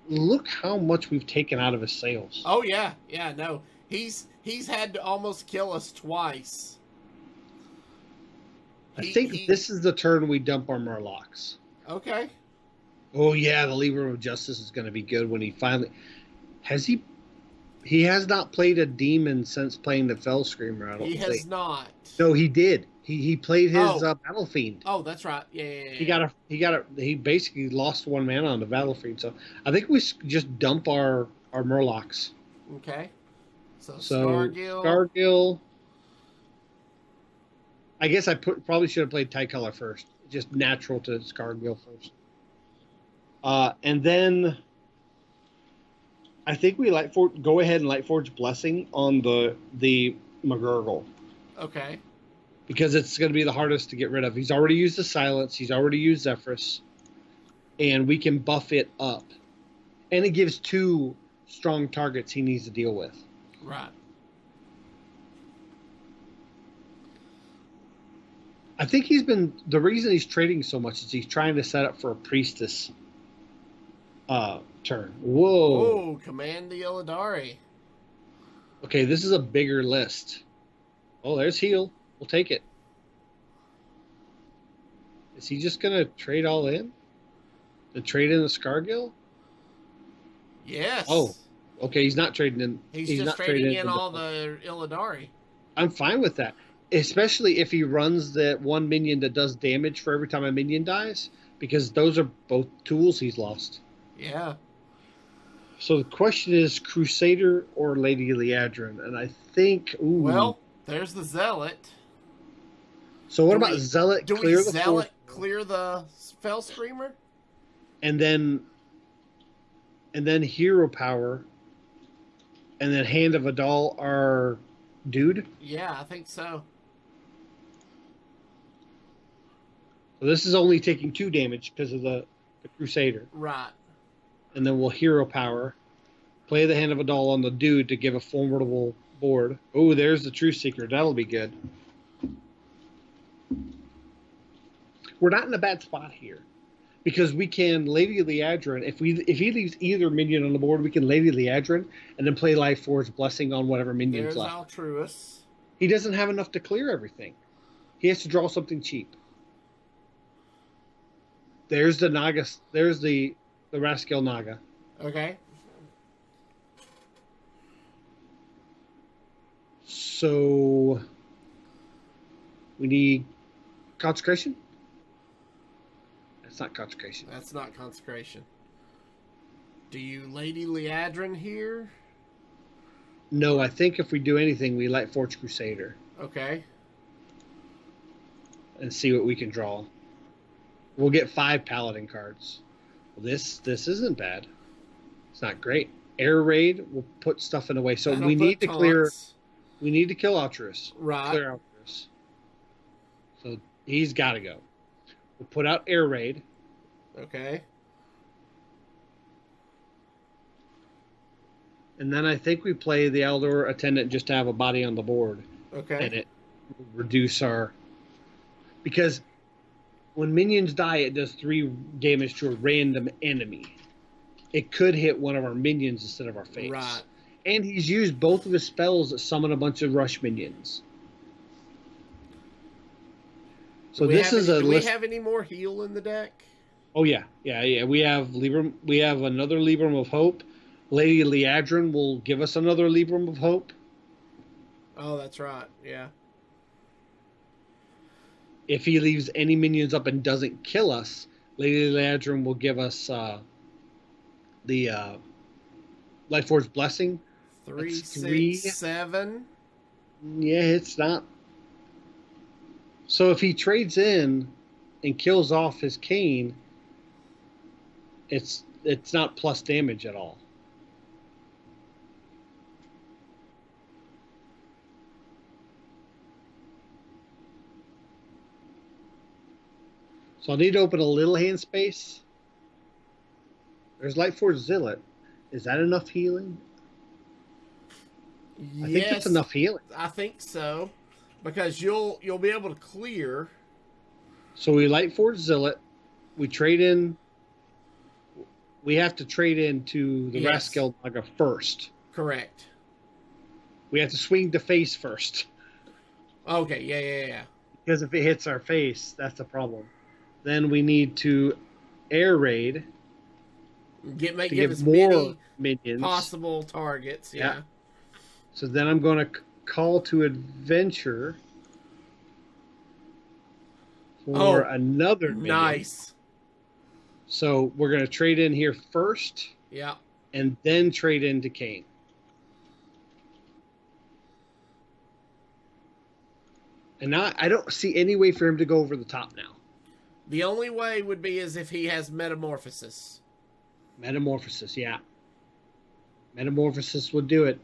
Look how much we've taken out of his sails. Oh yeah, no. He's had to almost kill us twice. I think this is the turn we dump our Murlocs. Okay. Oh yeah, the Lever of Justice is going to be good when he finally he has not played a demon since playing the Fell Screamer. I don't think. He has not. No, he did. He played his Battle Fiend. Oh, that's right. Yeah. He basically lost 1 mana on the Battle Fiend. So I think we just dump our Murlocs. Okay. So Scargill. I guess I probably should have played Tycolor first. Just natural to Scargill first. And then I think we go ahead and Lightforge Blessing on the McGurgle. Okay. Because it's going to be the hardest to get rid of. He's already used the Silence. He's already used Zephyrus. And we can buff it up. And it gives 2 strong targets he needs to deal with. Right. I think the reason he's trading so much is he's trying to set up for a Priestess turn. Whoa. Oh, command the Illidari. Okay, this is a bigger list. Oh, there's heal. We'll take it. Is he just going to trade all in? To trade in the Scargill? Yes. Oh, okay. He's not trading in. He's just not trading in all the Illidari. I'm fine with that. Especially if he runs that 1 minion that does damage for every time a minion dies. Because those are both tools he's lost. Yeah. So the question is Crusader or Lady Liadrin? And I think... Ooh. Well, there's the Zealot. So what about Zealot? Clear the Fell Screamer? And then Hero Power. And then Hand of Adal our dude? Yeah, I think so. So this is only taking 2 damage because of the Crusader. Right. And then we'll Hero Power. Play the Hand of Adal on the dude to give a formidable board. Oh, there's the Truth Seeker. That'll be good. We're not in a bad spot here. Because we can Lady Liadrin. If he leaves either minion on the board, we can Lady Liadrin and then play Lightforge Blessing on whatever minion's left. There's Altruist. He doesn't have enough to clear everything. He has to draw something cheap. There's the Naga. There's the Rascal Naga. Okay. So we need Consecration? That's not Consecration. That's not Consecration. Do you Lady Liadrin here? No, I think if we do anything, we Lightforge Crusader. Okay. And see what we can draw. We'll get 5 Paladin cards. Well, this isn't bad. It's not great. Air Raid will put stuff in the way. So we need to clear... We need to kill Altruist. Right. Clear Altruist. So he's got to go. We'll put out Air Raid. Okay. And then I think we play the Eldor Attendant just to have a body on the board. Okay. And it will reduce our... Because when minions die, it does 3 damage to a random enemy. It could hit one of our minions instead of our face. Right. And he's used both of his spells that summon a bunch of rush minions. So do we have any more heal in the deck? Oh yeah. We have Libram. We have another Libram of Hope. Lady Liadrin will give us another Libram of Hope. Oh, that's right. Yeah. If he leaves any minions up and doesn't kill us, Lady Leadrin will give us the Life Force Blessing. Three, That's six, 3. 7. Yeah, it's not. So if he trades in and kills off his Cane, it's not plus damage at all. So I'll need to open a little hand space. There's Light Force Zealot. Is that enough healing? Yes, I think that's enough healing. I think so, because you'll be able to clear. So we Light Force Zealot. We trade in. We have to trade into the Yes. Rascal Naga first. Correct. We have to swing the face first. Okay. Yeah. Because if it hits our face, that's a problem. Then we need to air raid Give to as give many more minions. possible targets. Yeah. So then I'm going to call to adventure for another minion. Nice. So we're going to trade in here first. Yeah. And then trade into Cane. And now I don't see any way for him to go over the top now. The only way would be as if he has Metamorphosis. Metamorphosis, yeah. Metamorphosis would do it.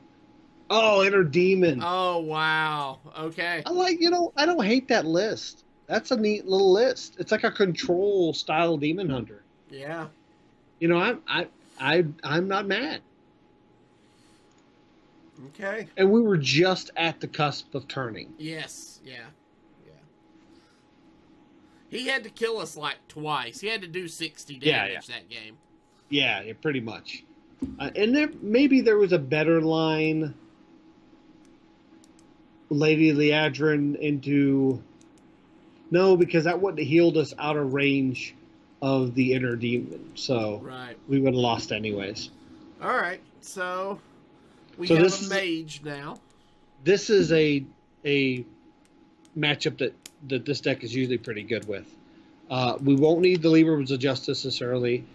Oh, Inner Demon. Oh, wow. Okay. I don't hate that list. That's a neat little list. It's like a control style demon hunter. Yeah. I'm not mad. Okay. And we were just at the cusp of turning. Yes. Yeah. He had to kill us like twice. He had to do 60 damage that game. Yeah, pretty much. And maybe there was a better line. Lady Leadrin into... No, because that wouldn't have healed us out of range of the Inner Demon. So we would have lost anyways. All right. So we have a mage now. This is a matchup that this deck is usually pretty good with. We won't need the Libram's of Justice this early.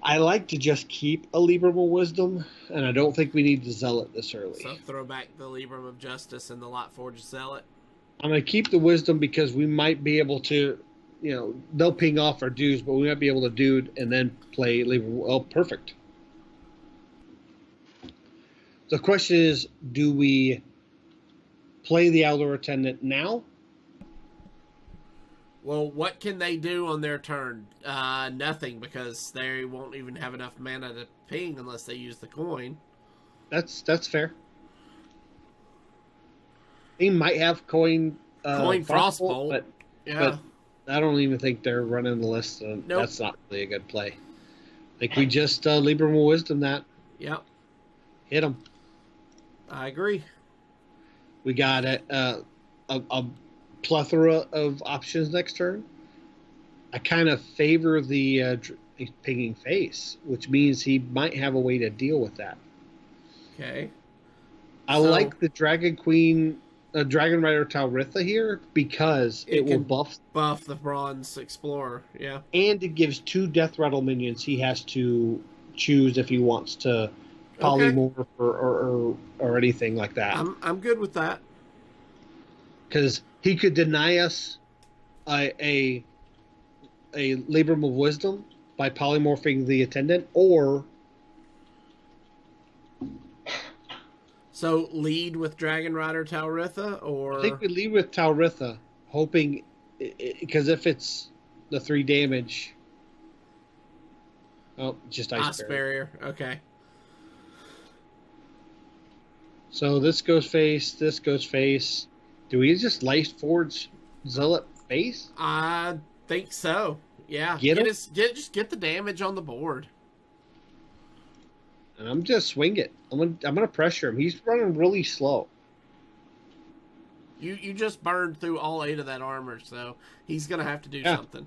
I like to just keep a Libram of Wisdom, and I don't think we need to Zealot this early. So throw back the Libram of Justice and the Lightforged Zealot. I'm going to keep the Wisdom because we might be able to, they'll ping off our dues, but we might be able to do and then play Libram. Oh, perfect. The question is, do we play the Eldar Attendant now? Well, what can they do on their turn? Nothing, because they won't even have enough mana to ping unless they use the coin. That's fair. They might have coin Frostbolt, but I don't even think they're running the list. Nope. That's not really a good play. I think we just Libram of Wisdom that. Yep. Hit them. I agree. We got a plethora of options next turn. I kind of favor the pinging face, which means he might have a way to deal with that. Okay. I like the Dragon Queen, Dragon Rider Talritha here because it will buff the Bronze Explorer. Yeah. And it gives 2 Death Rattle minions he has to choose if he wants to polymorph or anything like that. I'm good with that. Because he could deny us a Libram of Wisdom by polymorphing the Attendant, or... So lead with Dragon Rider Talritha, or... I think we lead with Talritha, hoping... Because if it's the 3 damage... Oh, just Ice Barrier. Okay. So this goes face, this goes face. Do we just Life Forge Zealot face? I think so. Yeah. Just get the damage on the board. And I'm just swing it. I'm gonna pressure him. He's running really slow. You just burned through all 8 of that armor, so he's gonna have to do something.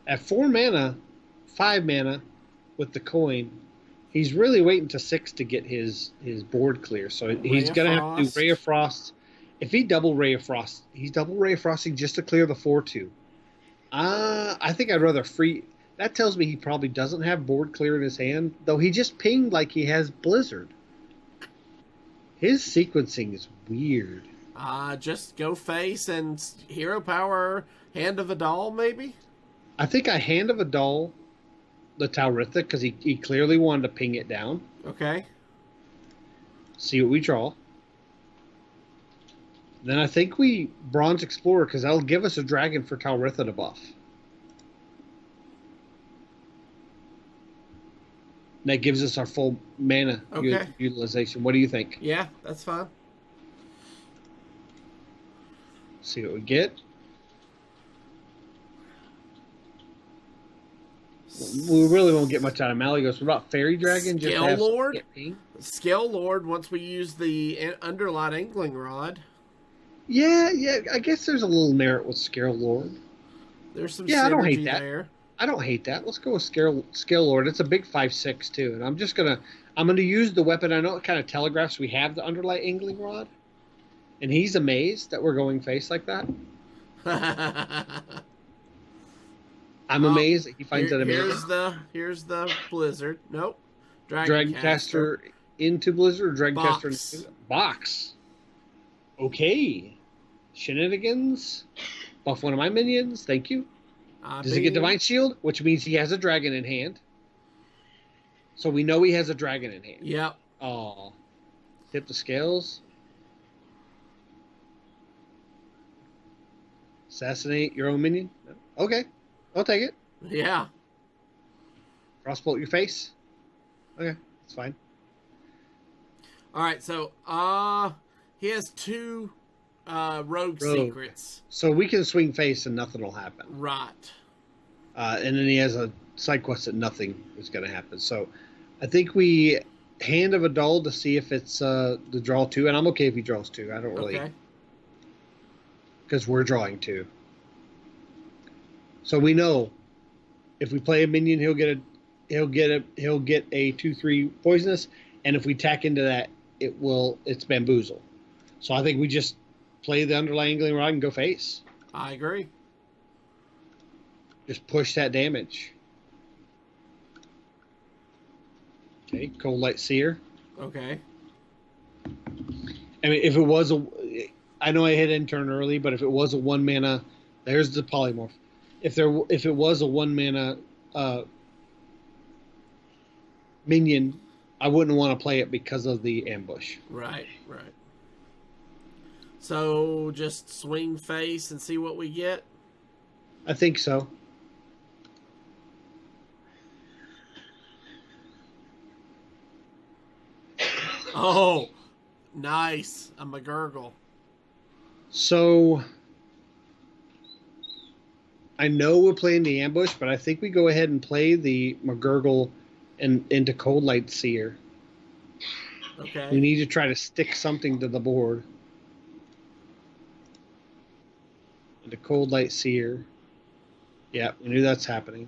At 4 mana, 5 mana with the coin, He's really waiting to 6 to get his board clear. So he's going to have to do Ray of Frost. If he double Ray of Frost, he's double Ray of Frosting just to clear the 4/2. I think I'd rather free. That tells me he probably doesn't have board clear in his hand, though he just pinged like he has Blizzard. His sequencing is weird. Just go face and hero power, Hand of a Doll, maybe? I think I Hand of a Doll the Tauritha because he clearly wanted to ping it down. Okay. See what we draw. Then I think we Bronze Explorer because that'll give us a dragon for Tauritha to buff. That gives us our full mana utilization. What do you think? Yeah, that's fine. See what we get. We really won't get much out of Malygos. What about Fairy Dragon? Scale Lord? Scale Lord once we use the Underlight Angling Rod. Yeah. I guess there's a little merit with Scale Lord. There's some I don't hate that. there. I don't hate that. Let's go with Scale Lord. It's a big 5/6 too, and I'm gonna use the weapon. I know it kind of telegraphs we have the Underlight Angling Rod, and he's amazed that we're going face like that. I'm amazed that he finds that amazing. Here's the Blizzard. Nope. Dragoncaster into Blizzard or Dragoncaster into Box. Okay. Shenanigans. Buff one of my minions. Thank you. Does he get Divine Shield? Which means he has a dragon in hand. So we know he has a dragon in hand. Yep. Oh. Tip the scales. Assassinate your own minion? Okay. I'll take it. Yeah. Crossbolt your face? Okay. That's fine. Alright, so he has 2 rogue secrets. So we can swing face and nothing will happen. Right. And then he has a side quest that nothing is going to happen. So I think we Hand of a Doll to see if it's the draw 2. And I'm okay if he draws 2. I don't really. Okay. Because we're drawing 2. So we know if we play a minion, he'll get a 2/3 poisonous, and if we tack into that, it's bamboozle. So I think we just play the Underlying Angling Rod and go face. I agree. Just push that damage. Okay, Cold Light Seer. Okay. I mean, if it was I know I hit end turn early, but if it was a 1 mana, there's the polymorph. If it was a 1 mana minion, I wouldn't want to play it because of the ambush. Right. So just swing face and see what we get? I think so. Oh, nice. A McGurgle. So I know we're playing the ambush, but I think we go ahead and play the McGurgle and into Cold Light Seer. Okay. We need to try to stick something to the board. Into Cold Light Seer. Yeah, we knew that's happening.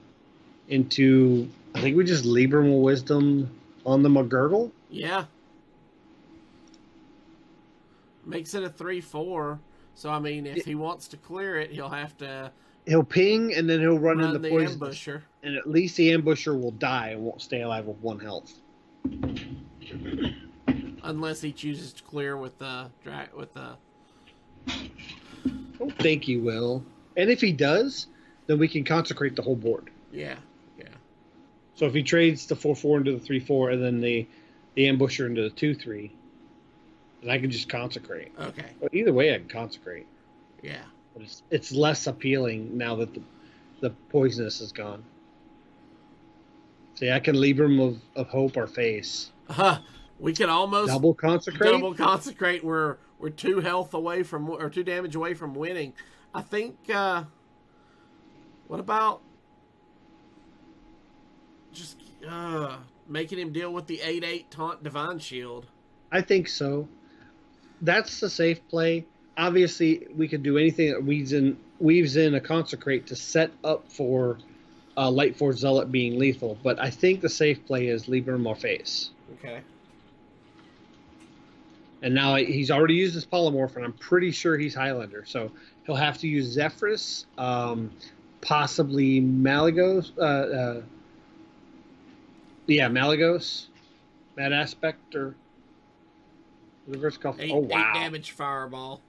Into, I think we just Libram Wisdom on the McGurgle. Yeah. Makes it a 3/4. So, I mean, if he wants to clear it, he'll have to... He'll ping, and then he'll run into the poison. ambusher. And at least the ambusher will die and won't stay alive with 1 health. Unless he chooses to clear with the... I don't think he will. And if he does, then we can consecrate the whole board. Yeah. So if he trades the 4/4 into the 3/4 and then the ambusher into the 2/3, then I can just consecrate. Okay. But either way, I can consecrate. Yeah. But it's less appealing now that the poisonous is gone. See, I can Libram of Hope or face. We can almost double consecrate. We're 2 health away from, or 2 damage away from winning. I think. What about just making him deal with the 8/8 taunt Divine Shield? I think so. That's the safe play. Obviously, we could do anything that weaves in a consecrate to set up for Light Force Zealot being lethal, but I think the safe play is Libram or Face. Okay. And now he's already used his polymorph, and I'm pretty sure he's Highlander, so he'll have to use Zephyrus, possibly Malagos. Malagos, Mad Aspect, or whatever it's called. 8 damage fireball.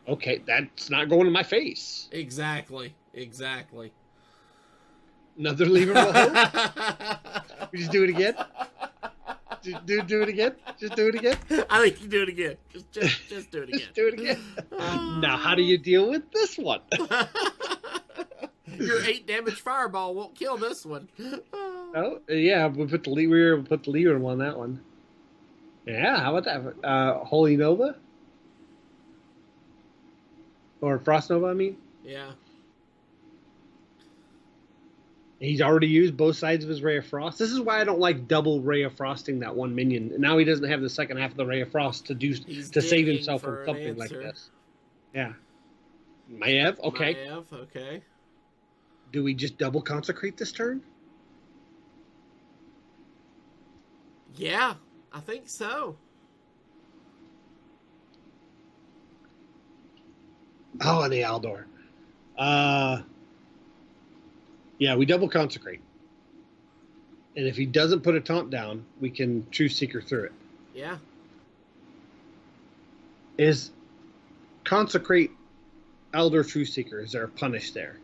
Okay, that's not going to my face. Exactly. Another Lever Hope? We just do it again? Do it again? Just do it again? I think you do it again. Just do it again. Just do it again. Now, how do you deal with this one? Your 8 damage fireball won't kill this one. Oh, yeah, we put the lever on that one. Yeah, how about that? Holy Nova? Or Frost Nova, I mean? Yeah. He's already used both sides of his Ray of Frost. This is why I don't like double Ray of Frosting that one minion. Now he doesn't have the second half of the Ray of Frost to save himself from something like this. Yeah. Maiev, okay. Maiev, okay. Do we just double consecrate this turn? Yeah, I think so. Oh, and the Aldor. Yeah, we double consecrate. And if he doesn't put a taunt down, we can Truth Seeker through it. Yeah. Is consecrate Elder Truth Seeker? Is there a punish there?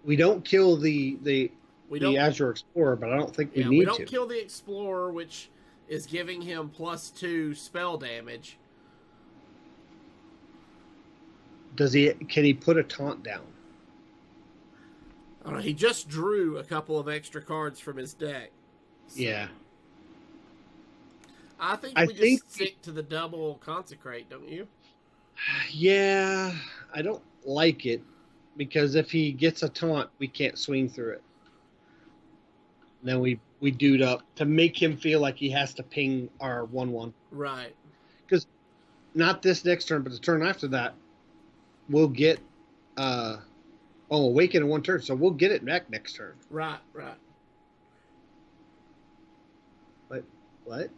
We don't kill the Azure Explorer, but I don't think we need to. We don't kill the Explorer, which is giving him +2 spell damage. Can he put a taunt down? I don't know, he just drew a couple of extra cards from his deck. So Yeah. I think we just stick to the double consecrate, don't you? Yeah, I don't like it because if he gets a taunt, we can't swing through it. And then we dude up to make him feel like he has to ping our 1/1. Right. Because not this next turn, but the turn after that, we'll get Awaken in one turn, so we'll get it back next turn. Right. What?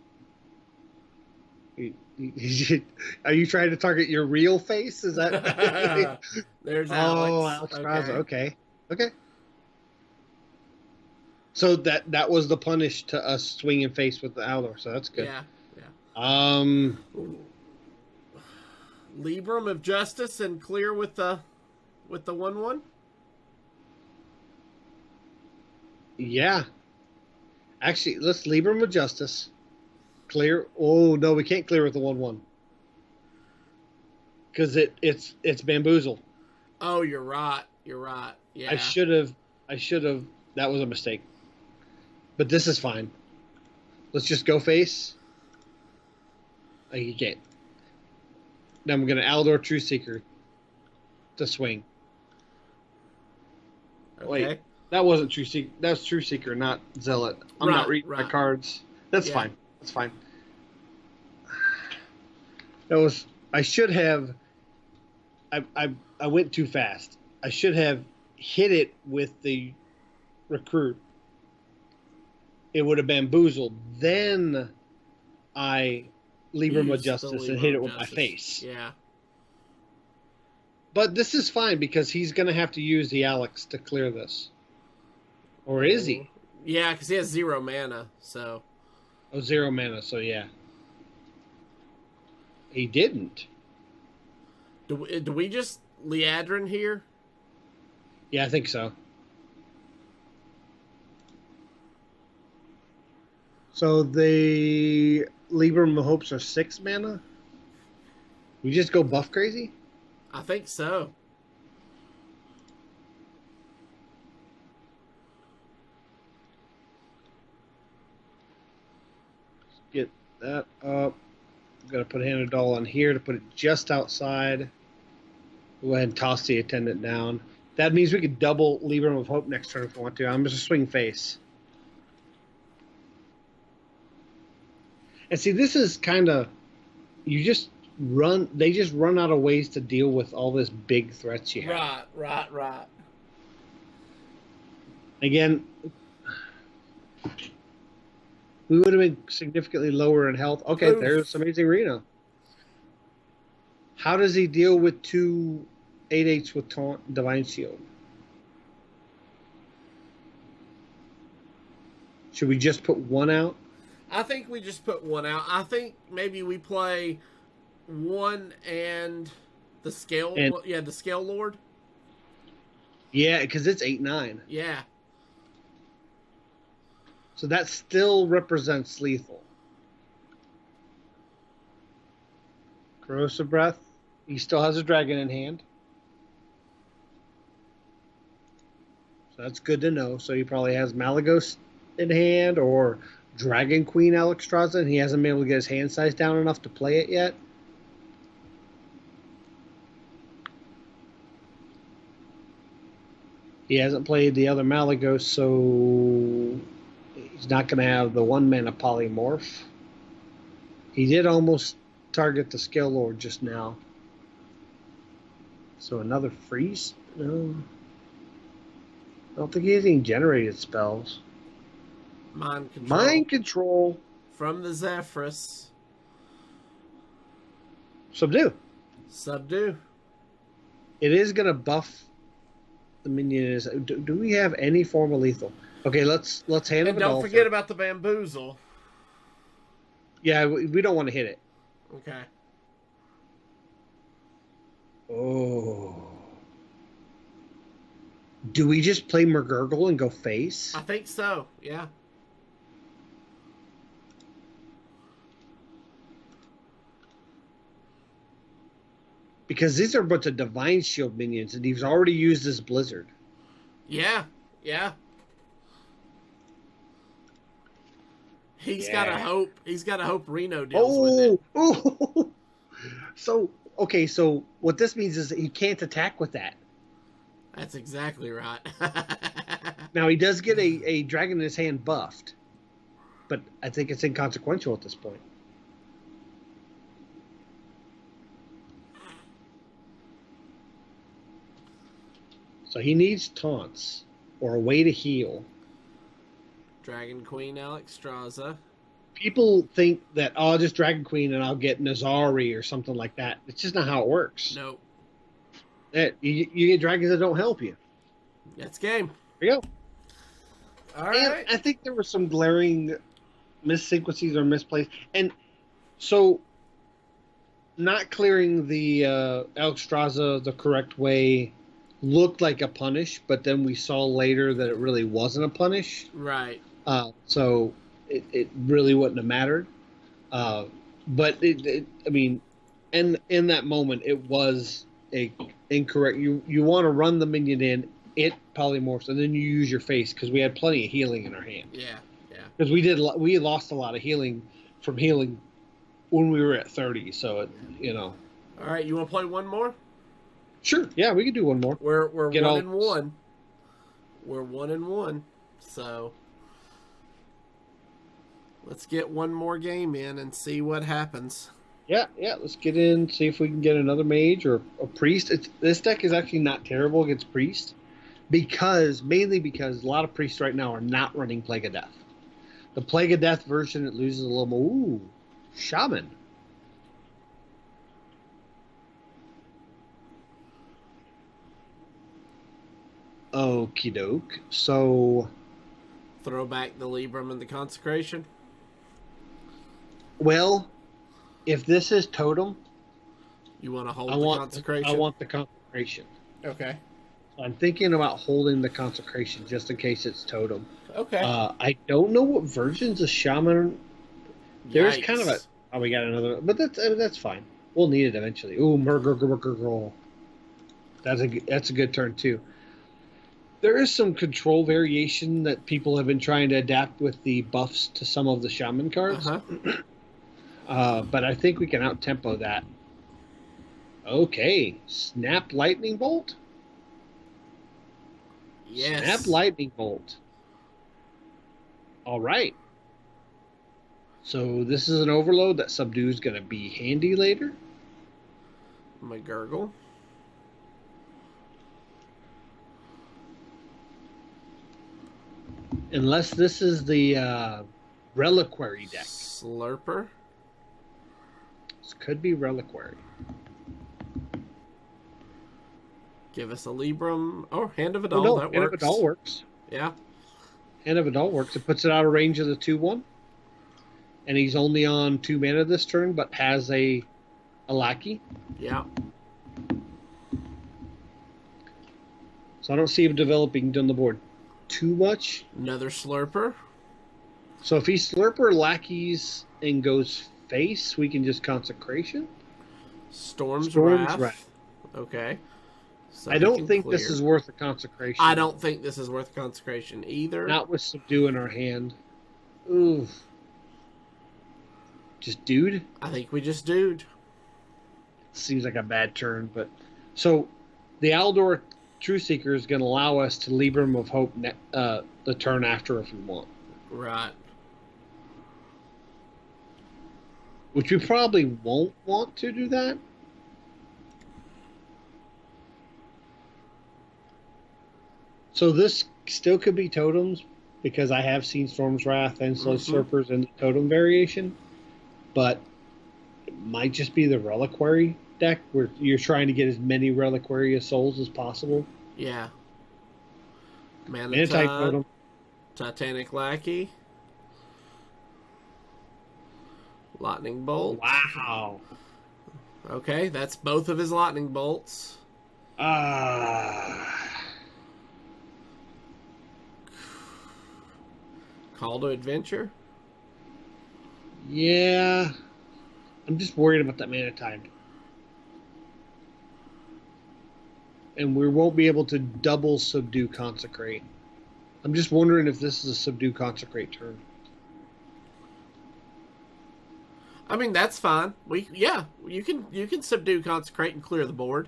Are you trying to target your real face? Is that? There's Alex. Oh, Alex Raza. Okay. So that was the punish to us swinging face with the Aldor, so that's good. Yeah. Libram of Justice and clear with the 1/1. Yeah. Actually, let's Libram of Justice. Clear. Oh no, we can't clear with the 1/1 because it's bamboozled. Oh, you're right. Yeah. I should have. That was a mistake. But this is fine. Let's just go face. Oh, you can't. Then I'm going to Aldor Truth Seeker to swing. Okay. Wait, that wasn't Truth Seeker. That's Truth Seeker, not Zealot. I'm not reading my cards. That's fine. That's fine. I should have. I went too fast. I should have hit it with the recruit. It would have bamboozled. Then I Libram of Justice and hit it with my face. Yeah. But this is fine because he's going to have to use the Alex to clear this. Or is he? Yeah, because he has 0 mana, so. Oh, 0 mana, so yeah. He didn't. Do we just Liadrin here? Yeah, I think so. So the Libram of Hopes are 6 mana? We just go buff crazy? I think so. Get that up. I'm going to put Hanadol on here to put it just outside. Go ahead and toss the attendant down. That means we could double Libram of Hope next turn if we want to. I'm just swing face. And see, this is kind of... You just just run out of ways to deal with all this big threats you have. Right. Again, we would have been significantly lower in health. Okay, Oof. there's Amazing Reno. How does he deal with 2 8/8s with Taunt Divine Shield? Should we just put 1 out? I think we just put 1 out. I think maybe we play 1 and the scale. The scale lord. Yeah, because it's 8/9. Yeah. So that still represents lethal. Corrosive Breath. He still has a dragon in hand. So that's good to know. So he probably has Malagos in hand or Dragon Queen Alexstrasza, and he hasn't been able to get his hand size down enough to play it yet. He hasn't played the other Malagos, so he's not going to have the 1-mana polymorph. He did almost target the Scale Lord just now. So another freeze? No. I don't think he has any generated spells. Mind control. Mind control. From the Zephrys. Subdue. It is going to buff the minion. Do we have any form of lethal? Okay, let's handle it. And don't forget about the bamboozle. Yeah, we don't want to hit it. Okay. Oh. Do we just play McGurgle and go face? I think so, yeah. Because these are a bunch of Divine Shield minions, and he's already used his Blizzard. Yeah. He's got to hope Reno deals with it. Oh! So what this means is that he can't attack with that. That's exactly right. Now, he does get a dragon in his hand buffed, but I think it's inconsequential at this point. So he needs taunts or a way to heal. Dragon Queen Alexstrasza. People think that, I'll just Dragon Queen and I'll get Nazari or something like that. It's just not how it works. Nope. You get dragons that don't help you. That's game. There you go. All right. And I think there were some glaring missequences or misplays. And so not clearing the Alexstrasza the correct way looked like a punish, but then we saw later that it really wasn't a punish. Right. So it really wouldn't have mattered. But I mean, in that moment, it was a incorrect. You want to run the minion in, it polymorphs, and then you use your face because we had plenty of healing in our hand. Yeah. Because we lost a lot of healing from healing when we were at 30. So All right, you want to play one more? Sure. Yeah, we can do one more. We're 1-1. We're 1-1. So let's get one more game in and see what happens. Yeah. Let's get in, see if we can get another mage or a priest. This deck is actually not terrible against priest mainly because a lot of priests right now are not running Plague of Death. The Plague of Death version, it loses a little more. Ooh, Shaman. Okie doke. So, throw back the Libram and the Consecration. Well, if this is Totem, you want to hold the Consecration? I want the Consecration. Okay. I'm thinking about holding the Consecration just in case it's Totem. Okay. I don't know what versions of Shaman. There's kind of a. Oh, we got another, but that's fine. We'll need it eventually. Ooh, Murgur. That's a good turn too. There is some control variation that people have been trying to adapt with the buffs to some of the Shaman cards. But I think we can out-tempo that. Okay. Snap Lightning Bolt? Yes. Snap Lightning Bolt. All right. So this is an overload that subdue is going to be handy later. McGurgle. Unless this is the Reliquary deck. Slurper. This could be Reliquary. Give us a Libram. Oh, Hand of Adult. Oh, no, That Hand works. of Adult works. Yeah. Hand of Adult works. It puts it out of range of the 2/1. And he's only on 2 mana this turn, but has a lackey. Yeah. So I don't see him developing on the board too much. Another Slurper. So if he Slurper lackeys and goes face, we can just Consecration. Storm's Wrath. Wrath. Okay. So I don't think this is worth a Consecration. I don't think this is worth Consecration either. Not with Subdue in our hand. Ooh. Just Dude? I think we just dude. Seems like a bad turn, but... So, the Aldor Truthseeker is going to allow us to Libram of Hope the turn after if we want. Right. Which we probably won't want to do that. So this still could be totems, because I have seen Storm's Wrath and Sludge Slurpers in the totem variation. But it might just be the Reliquary deck, where you're trying to get as many Reliquary souls as possible. Yeah. Manatide totem. Titanic Lackey. Lightning Bolt. Wow. Okay, that's both of his Lightning Bolts. Call to Adventure. Yeah. I'm just worried about that Manatide. And we won't be able to double Subdue Consecrate. I'm just wondering if this is a Subdue Consecrate turn. I mean, that's fine. You can Subdue Consecrate and clear the board.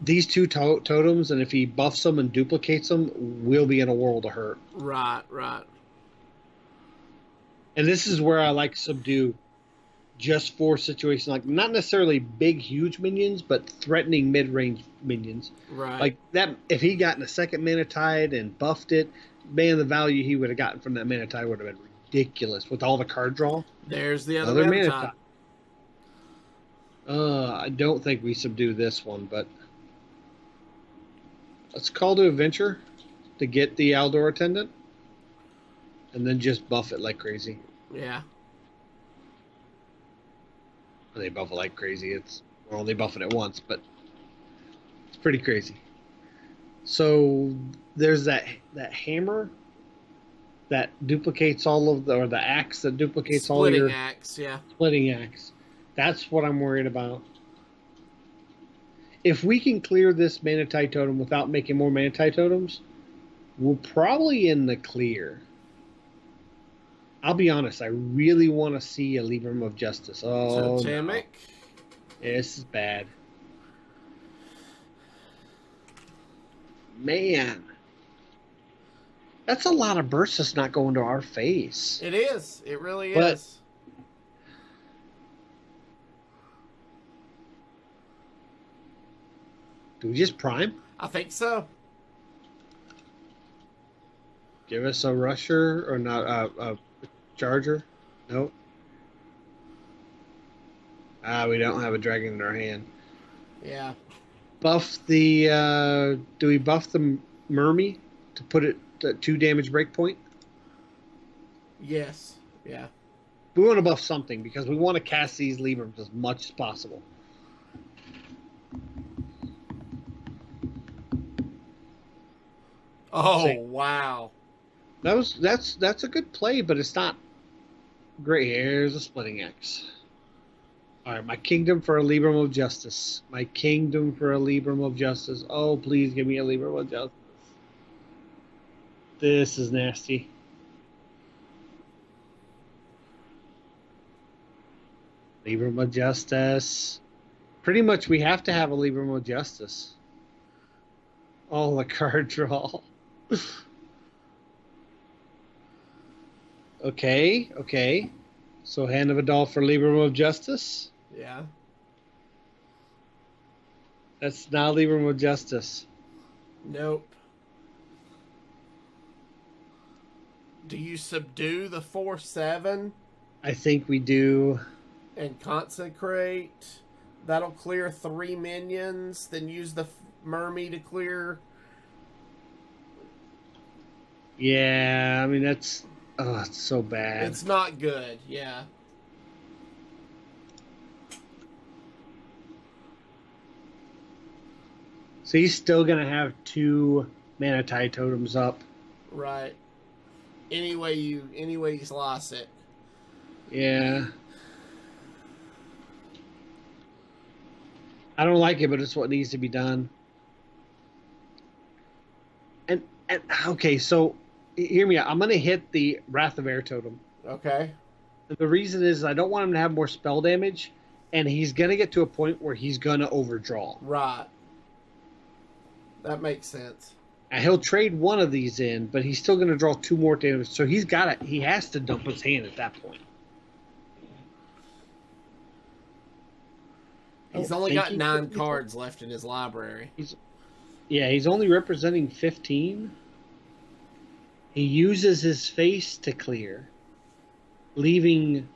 These two totems, and if he buffs them and duplicates them, we'll be in a world of hurt. Right. And this is where I like Subdue, just for situations like, not necessarily big, huge minions, but threatening mid-range minions. Right. Like that, if he got in a second Manatide and buffed it, man, the value he would have gotten from that Manatide would have been ridiculous with all the card draw. There's the other Manatide. I don't think we subdue this one, but let's call to Adventure to get the Aldor Attendant, and then just buff it like crazy. Yeah. They buff it like crazy. We're only buffing it once, but it's pretty crazy. So there's that hammer that duplicates or the axe that duplicates all your... Splitting axe, yeah. Splitting axe. That's what I'm worried about. If we can clear this Manatide totem without making more Manatide totems, we're probably in the clear. I'll be honest, I really want to see a Libram of Justice. Oh, Totemic. No. This is bad. Man. That's a lot of bursts that's not going to our face. It is. It really is. Do we just prime? I think so. Give us a rusher or not a charger? Nope. We don't have a dragon in our hand. Yeah. Buff the do we buff the Mermy to put it at 2 damage breakpoint? Yes. Yeah. We want to buff something because we want to cast these Librams as much as possible. Oh, wow. That's a good play, but it's not great. Here's a Splitting Axe. All right, my kingdom for a Libram of Justice. My kingdom for a Libram of Justice. Oh, please give me a Libram of Justice. This is nasty. Libram of Justice. Pretty much we have to have a Libram of Justice. Oh, the card draw. Okay. So Hand of Adult for Libram of Justice. Yeah. That's not Libram of Justice. Nope. Do you subdue the 4/7 I think we do. and consecrate? That'll clear 3 minions. Then use the Mermy to clear. Yeah, I mean, it's so bad. It's not good, yeah. So he's still going to have 2 Mana Tide totems up. Right. Any way you slice it. Yeah. I don't like it, but it's what needs to be done. And okay, so hear me out. I'm going to hit the Wrath of Air totem. Okay. The reason is I don't want him to have more spell damage, and he's going to get to a point where he's going to overdraw. Right. That makes sense. And he'll trade one of these in, but he's still going to draw 2 more damage. So he has to dump his hand at that point. He's only got 9 cards left in his library. He's only representing 15. He uses his face to clear, leaving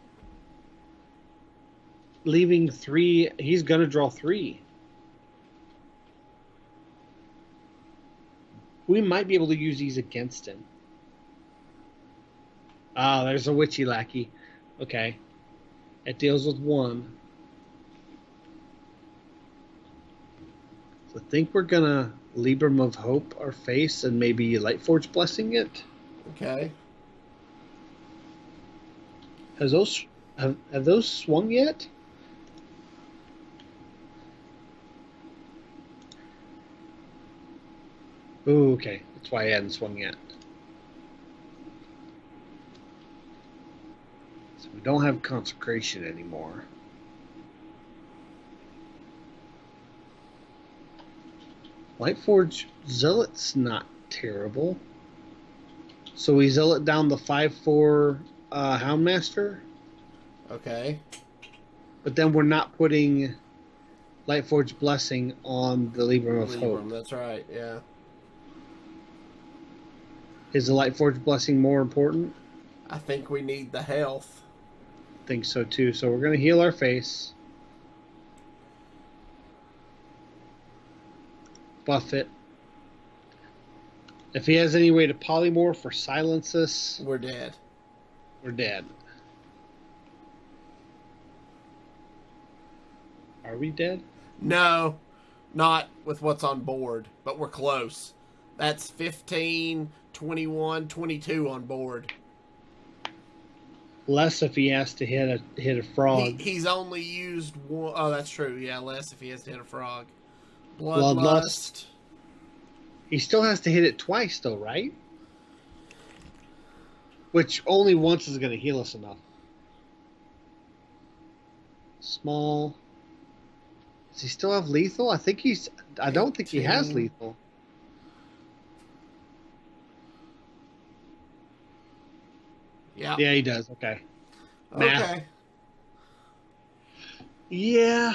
3. He's going to draw 3. We might be able to use these against him. Ah, there's a Witchy Lackey. Okay. It deals with 1. So I think we're going to Libram of Hope our face and maybe Lightforge Blessing it. Okay. Have those swung yet? Ooh, okay. That's why I hadn't swung yet. So we don't have Consecration anymore. Lightforge Zealot's not terrible. So we Zealot down the 5/4 Houndmaster. Okay. But then we're not putting Lightforge Blessing on the Libram of Hope. That's right, yeah. Is the Lightforge Blessing more important? I think we need the health. I think so too. So we're going to heal our face. Buff it. If he has any way to polymorph or silence us, We're dead. we're dead. Are we dead? No, not with what's on board, but we're close. That's 15, 21, 22 on board. Less if he has to hit a frog. He's only used one. Oh, that's true. Yeah, less if he has to hit a frog. Bloodlust. He still has to hit it twice, though, right? Which only once is going to heal us enough. Small. Does he still have lethal? I don't think he has lethal. Yeah. Yeah, he does. Okay. Math. Okay. Yeah.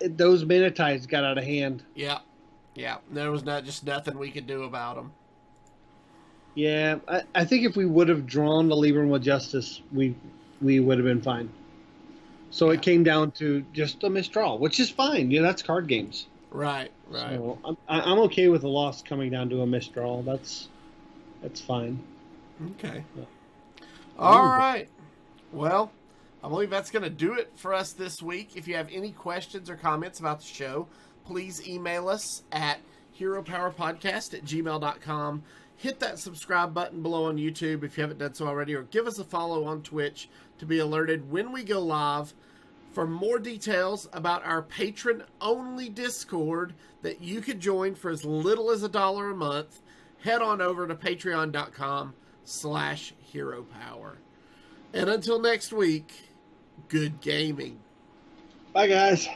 Those Mana Tides got out of hand. Yeah. Yeah. There was nothing we could do about them. Yeah, I think if we would have drawn the Libram of Justice, we would have been fine. So it came down to just a misdraw, which is fine. Yeah, that's card games. Right. So I'm okay with the loss coming down to a misdraw. That's fine. Okay. All right. Well, I believe that's going to do it for us this week. If you have any questions or comments about the show, please email us at heropowerpodcast@gmail.com. Hit that subscribe button below on YouTube if you haven't done so already, or give us a follow on Twitch to be alerted when we go live. For more details about our patron-only Discord that you could join for as little as $1 a month, head on over to patreon.com/heropower. And until next week, good gaming. Bye, guys.